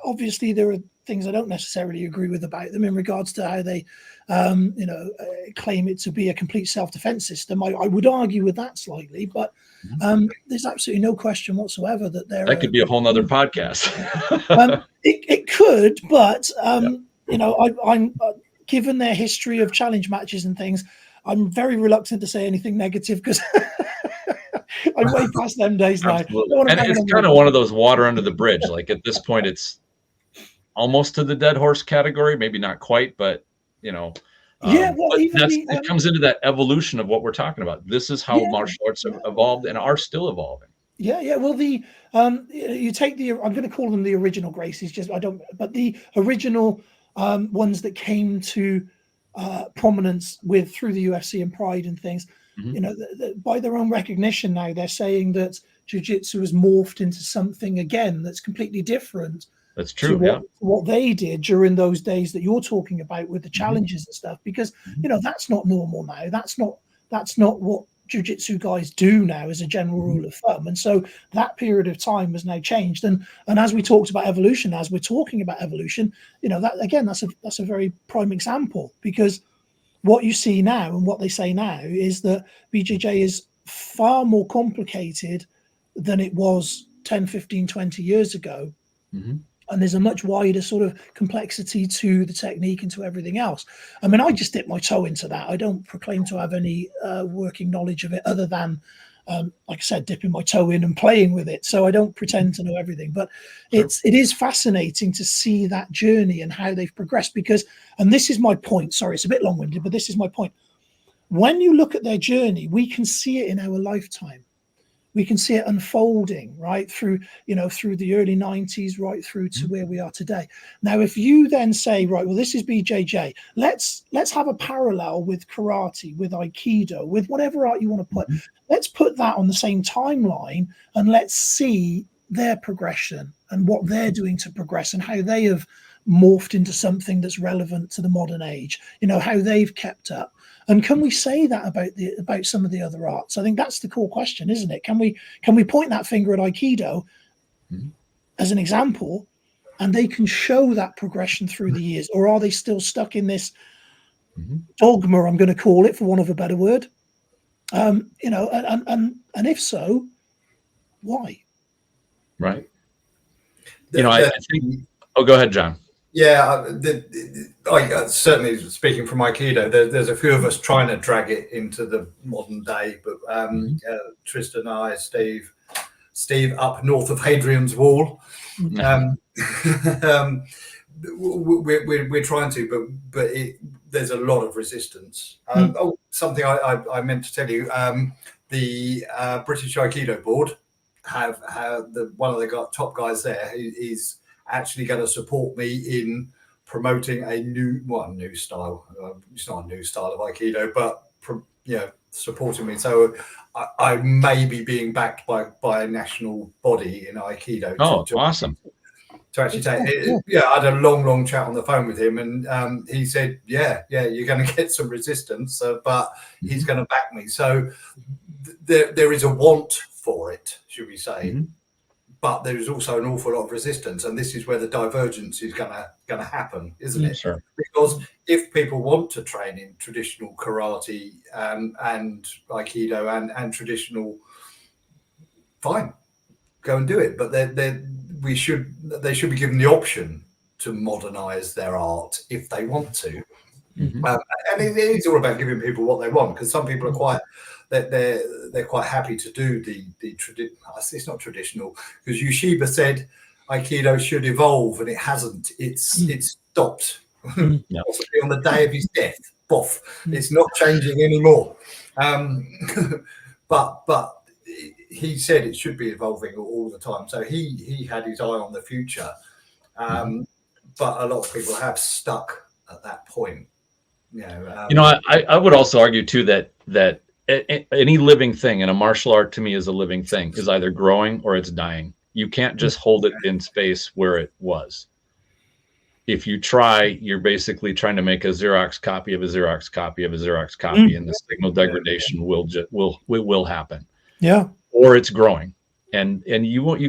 obviously, there are things I don't necessarily agree with about them in regards to how they, claim it to be a complete self-defense system. I would argue with that slightly, but there's absolutely no question whatsoever that they're. That could be a whole nother podcast. It could, but Yeah. I'm given their history of challenge matches and things, I'm very reluctant to say anything negative because I'm way past them days now. Absolutely. And it's kind of one of those water under the bridge. Like at this point, it's almost to the dead horse category, maybe not quite, but well, but even it comes into that evolution of what we're talking about. This is how martial arts have evolved and are still evolving. Yeah. Well, you take I'm going to call them the original Gracies, but the original ones that came to prominence through the UFC and Pride and things. By their own recognition now, they're saying that jiu-jitsu has morphed into something again that's completely different. That's true. What they did during those days that you're talking about with the challenges and stuff, because that's not normal now. That's not what jiu-jitsu guys do now as a general rule of thumb. And so that period of time has now changed. And as we talked about evolution, as we're talking about evolution, that's a very prime example, because what you see now and what they say now is that BJJ is far more complicated than it was 10, 15, 20 years ago. And there's a much wider sort of complexity to the technique and to everything else. I mean, I just dip my toe into that. I don't proclaim to have any working knowledge of it other than, like I said, dipping my toe in and playing with it. So I don't pretend to know everything. But it is fascinating to see that journey and how they've progressed because, and this is my point, sorry, it's a bit long-winded, but this is my point. When you look at their journey, we can see it in our lifetime. We can see it unfolding right through the early 90s, right through to where we are today. Now, if you then say, right, well, this is BJJ, let's have a parallel with karate, with Aikido, with whatever art you want to put. Let's put that on the same timeline and let's see their progression and what they're doing to progress and how they have morphed into something that's relevant to the modern age, how they've kept up. And can we say that about some of the other arts? I think that's the core question, isn't it? Can we point that finger at Aikido as an example, and they can show that progression through the years, or are they still stuck in this dogma? I'm going to call it, for want of a better word. And if so, why? Right. I think. Oh, go ahead, John. Yeah, certainly speaking from Aikido, there's a few of us trying to drag it into the modern day, but Tristan and I, Steve up north of Hadrian's Wall, we're trying to, but there's a lot of resistance. Something I meant to tell you, the British Aikido Board have one of the top guys there is actually going to support me in promoting a new style. It's not a new style of Aikido, but supporting me. So I may be being backed by a national body in Aikido. Awesome. To actually take it. I had a long chat on the phone with him, and he said, yeah, you're going to get some resistance, but he's going to back me. So there is a want for it, should we say. But there is also an awful lot of resistance, and this is where the divergence is going to happen, isn't it? Sure. Because if people want to train in traditional karate and Aikido and traditional, fine, go and do it. But they should be given the option to modernize their art if they want to. And it is all about giving people what they want, because some people are quite. They're quite happy to do the it's not traditional, because Yoshiba said Aikido should evolve, and it hasn't. It's stopped Yeah. possibly on the day of his death. Boff. It's not changing anymore. But he said it should be evolving all the time. So he had his eye on the future. But a lot of people have stuck at that point. I would also argue too that any living thing, and a martial art to me is a living thing, is either growing or it's dying. You can't just hold it in space where it was. If you try, you're basically trying to make a Xerox copy of a Xerox copy of a Xerox copy, and the signal degradation will happen. Yeah. Or it's growing, and you won't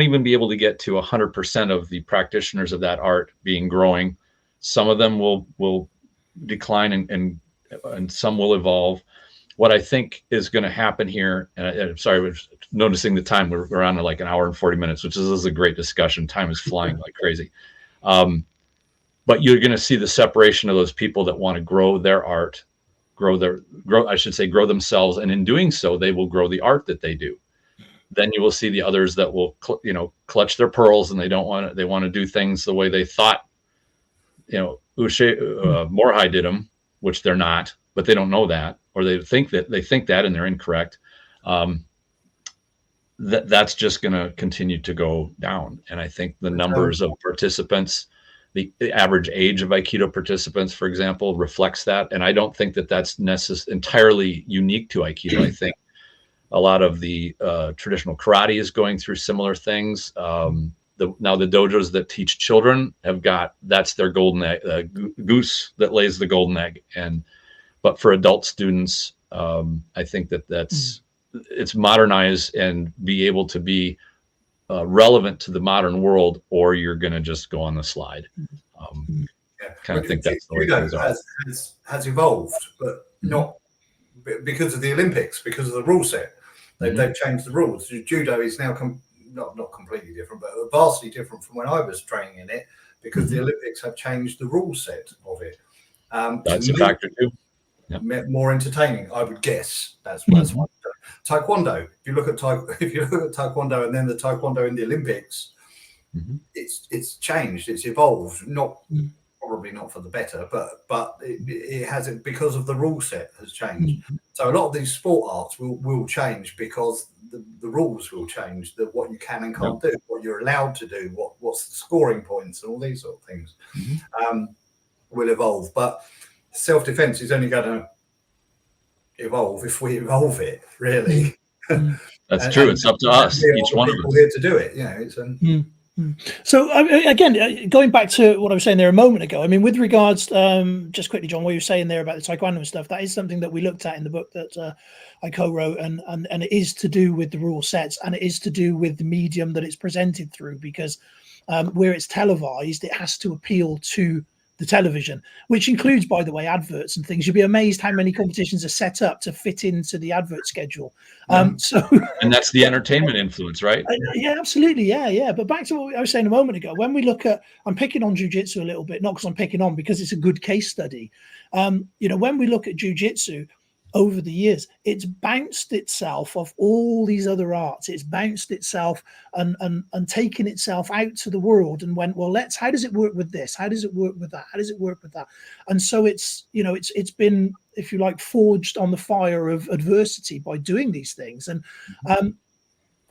even be able to get to 100% of the practitioners of that art being growing. Some of them will decline and some will evolve. What I think is going to happen here, and I'm sorry, we're noticing the time. We're on like an hour and 40 minutes, which is a great discussion. Time is flying like crazy. But you're going to see the separation of those people that want to grow their art, grow themselves. And in doing so, they will grow the art that they do. Then you will see the others that will, clutch their pearls, and they want to do things the way they thought, Morhai did them, which they're not, but they don't know that, or they think that, and they're incorrect. That's just going to continue to go down. And I think the numbers of participants, the average age of Aikido participants, for example, reflects that. And I don't think that that's entirely unique to Aikido. I think a lot of the traditional karate is going through similar things. Now the dojos that teach children that's their golden egg, goose that lays the golden egg. But for adult students, I think it's modernize and be able to be relevant to the modern world, or you're going to just go on the slide. Kind of think that's the way things are. Has evolved, but not because of the Olympics, because of the rule set. They've changed the rules. Judo is now not completely different, but vastly different from when I was training in it, because the Olympics have changed the rule set of it. That's a factor too. Yep. More entertaining, I would guess. That's one. Taekwondo. If you look at Taekwondo and then the Taekwondo in the Olympics, it's changed. It's evolved. Probably not for the better, but it hasn't, because of the rule set has changed. So a lot of these sport arts will change because the rules will change. What you can and can't do, what you're allowed to do, what's the scoring points, and all these sort of things will evolve. But self-defense is only going to evolve if we evolve it, really. That's true. It's up to us, each one of us, here to do it. It's So again, going back to what I was saying there a moment ago, I mean, with regards, just quickly, John, what you were saying there about the Taekwondo and stuff, that is something that we looked at in the book that I co-wrote, and it is to do with the rule sets, and it is to do with the medium that it's presented through, because where it's televised, it has to appeal to the television, which includes, by the way, adverts and things. You'll be amazed how many competitions are set up to fit into the advert schedule. And that's the entertainment influence, right? Yeah, absolutely. Yeah. But back to what I was saying a moment ago, when we look at, I'm picking on jiu-jitsu a little bit, not because I'm picking on, because it's a good case study. When we look at jiu-jitsu over the years, it's bounced itself off all these other arts. It's bounced itself and taken itself out to the world and went, well, how does it work with this? How does it work with that? How does it work with that? And so it's been, if you like, forged on the fire of adversity by doing these things. And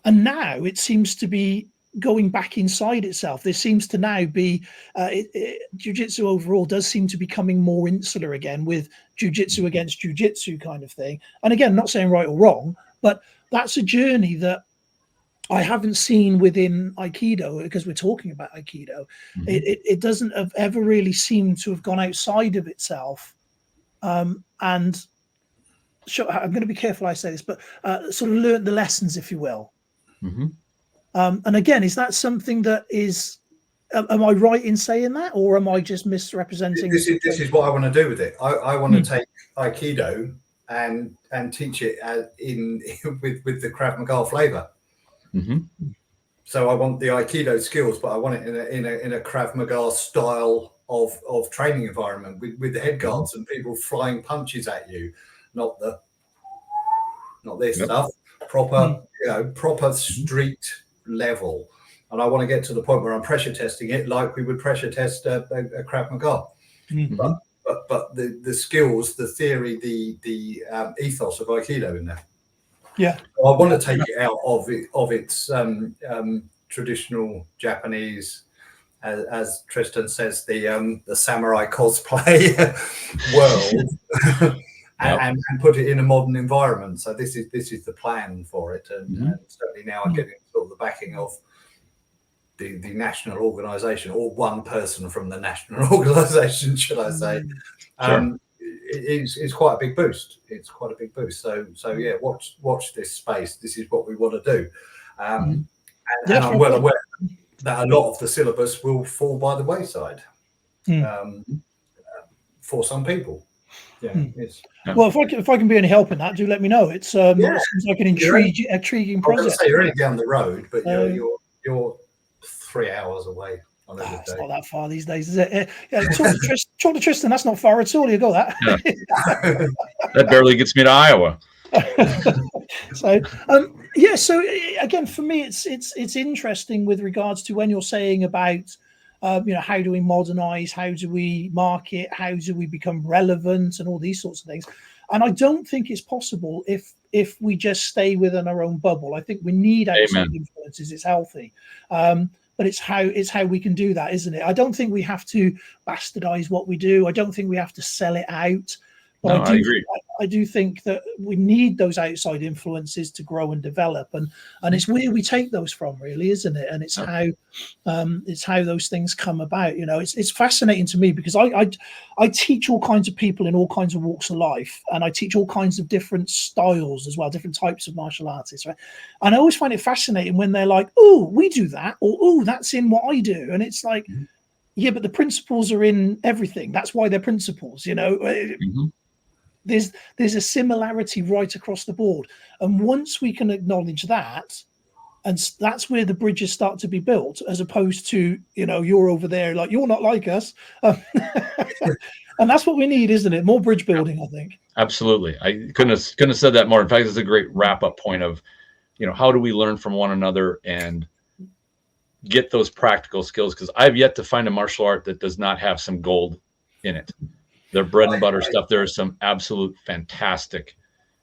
now it seems to be going back inside itself. There seems to now be jiu-jitsu overall does seem to be becoming more insular again, with jiu-jitsu against jiu-jitsu kind of thing. And again, not saying right or wrong, but that's a journey that I haven't seen within Aikido, because we're talking about Aikido. It doesn't have ever really seemed to have gone outside of itself. And sure, I'm going to be careful I say this, but sort of learned the lessons, if you will. And again, is that something that is, am I right in saying that, or am I just misrepresenting? This is what I want to do with it. I want to take Aikido and teach it with the Krav Maga flavor. So I want the Aikido skills, but I want it in a Krav Maga style of training environment with the head guards and people flying punches at you, not this stuff. Proper street level. and I want to get to the point where I'm pressure testing it like we would pressure test a Krav Maga. Mm-hmm. But the skills, the theory, the ethos of Aikido in there. Yeah, so I want to take it out of its traditional Japanese, as Tristan says, the samurai cosplay world, and put it in a modern environment. So this is the plan for it, and certainly now I'm getting sort of the backing of the national organisation, or one person from the national organisation, should I say. Sure. It's quite a big boost. It's quite a big boost. So yeah, watch this space. This is what we want to do, and I'm well aware that a lot of the syllabus will fall by the wayside for some people. Yeah. Well, if I can be any help in that, do let me know. It seems like an intriguing project. I was going to say you're only down the road, but you're 3 hours away. It's not that far these days, is it? Talk to Tristan. That's not far at all. You got that? Yeah. That barely gets me to Iowa. So So again, for me, it's interesting with regards to when you're saying about how do we modernize, how do we market, how do we become relevant, and all these sorts of things. And I don't think it's possible if we just stay within our own bubble. I think we need outside influences. It's healthy. But it's how we can do that, isn't it? I don't think we have to bastardize what we do. I don't think we have to sell it out. But I agree. I do think that we need those outside influences to grow and develop, and it's where we take those from, really, isn't it? And it's how those things come about. It's fascinating to me because I teach all kinds of people in all kinds of walks of life, and I teach all kinds of different styles as well, different types of martial artists, right? And I always find it fascinating when they're like, "Oh, we do that," or "Oh, that's in what I do," and it's like, yeah, but the principles are in everything. That's why they're principles, There's a similarity right across the board, and once we can acknowledge that, and that's where the bridges start to be built, as opposed to you're over there like you're not like us, and that's what we need, isn't it? More bridge building, I think. Absolutely. I couldn't have said that more. In fact, it's a great wrap-up point of how do we learn from one another and get those practical skills, because I've yet to find a martial art that does not have some gold in it. Their bread and butter stuff. There is some absolute fantastic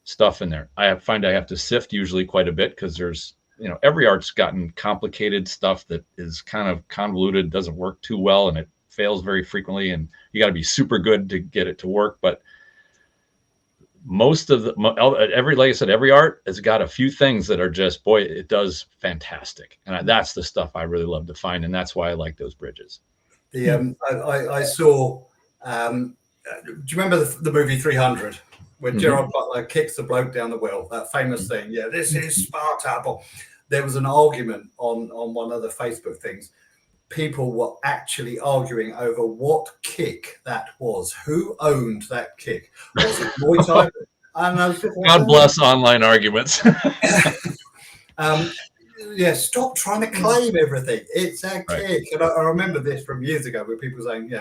stuff in there. I find I have to sift usually quite a bit because there's, every art's gotten complicated stuff that is kind of convoluted, doesn't work too well, and it fails very frequently. And you got to be super good to get it to work. But most of like I said, every art has got a few things that are just, boy, it does fantastic. And that's the stuff I really love to find. And that's why I like those bridges. I saw, do you remember the movie 300 when Gerard Butler kicks the bloke down the well? That famous thing. Yeah, this is Sparta. But there was an argument on one of the Facebook things. People were actually arguing over what kick that was. Who owned that kick? Was it Muay Thai? God bless online arguments. Yeah, stop trying to claim everything. It's a kick. And I remember this from years ago where people saying,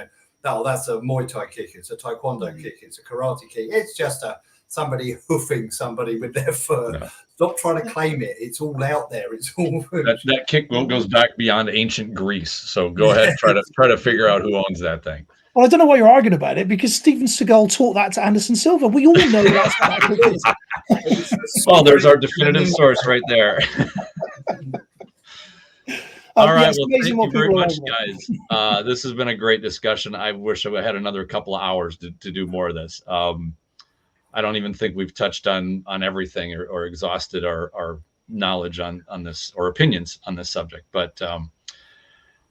that's a Muay Thai kick, it's a Taekwondo kick, it's a karate kick. It's just somebody hoofing somebody with their foot. Yeah. Stop trying to claim it. It's all out there. It's all that kick goes back beyond ancient Greece. So go ahead, try to figure out who owns that thing. Well, I don't know why you're arguing about it, because Steven Seagal taught that to Anderson Silva. We all know that's what that kick is. Well, there's our definitive source right there. All right. Well, thank you very much, guys. This has been a great discussion. I wish I had another couple of hours to do more of this. I don't even think we've touched on everything or exhausted our knowledge on this, or opinions on this subject. But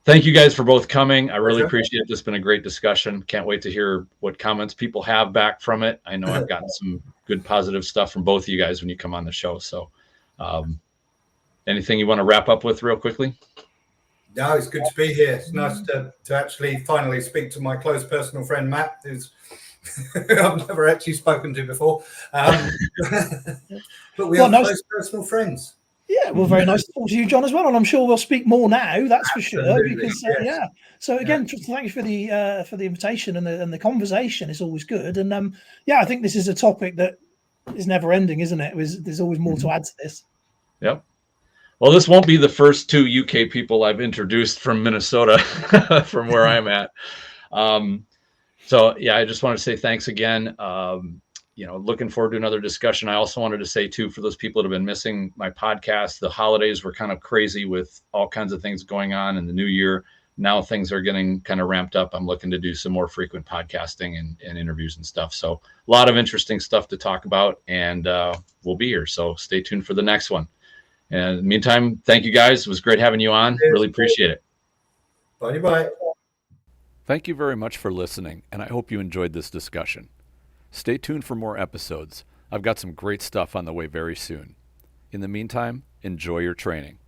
thank you guys for both coming. I really appreciate it. This has been a great discussion. Can't wait to hear what comments people have back from it. I know I've gotten some good positive stuff from both of you guys when you come on the show. So anything you want to wrap up with real quickly? No, it's good to be here. It's nice to actually finally speak to my close personal friend, Matt, who's I've never actually spoken to before. But we are close personal friends. Yeah, well, very nice to talk to you, John, as well. And I'm sure we'll speak more now, that's for sure. Because, yes. So, again, thank you for the invitation and the conversation. It's always good. And, I think this is a topic that is never ending, isn't it? There's always more to add to this. Yep. Well, this won't be the first 2 UK people I've introduced from Minnesota, from where I'm at. So yeah, I just want to say thanks again. Looking forward to another discussion. I also wanted to say too, for those people that have been missing my podcast, the holidays were kind of crazy with all kinds of things going on in the new year. Now things are getting kind of ramped up. I'm looking to do some more frequent podcasting and interviews and stuff. So a lot of interesting stuff to talk about, and we'll be here. So stay tuned for the next one. And in the meantime, thank you guys. It was great having you on. Really appreciate it. Bye. Thank you very much for listening, and I hope you enjoyed this discussion. Stay tuned for more episodes. I've got some great stuff on the way very soon. In the meantime, enjoy your training.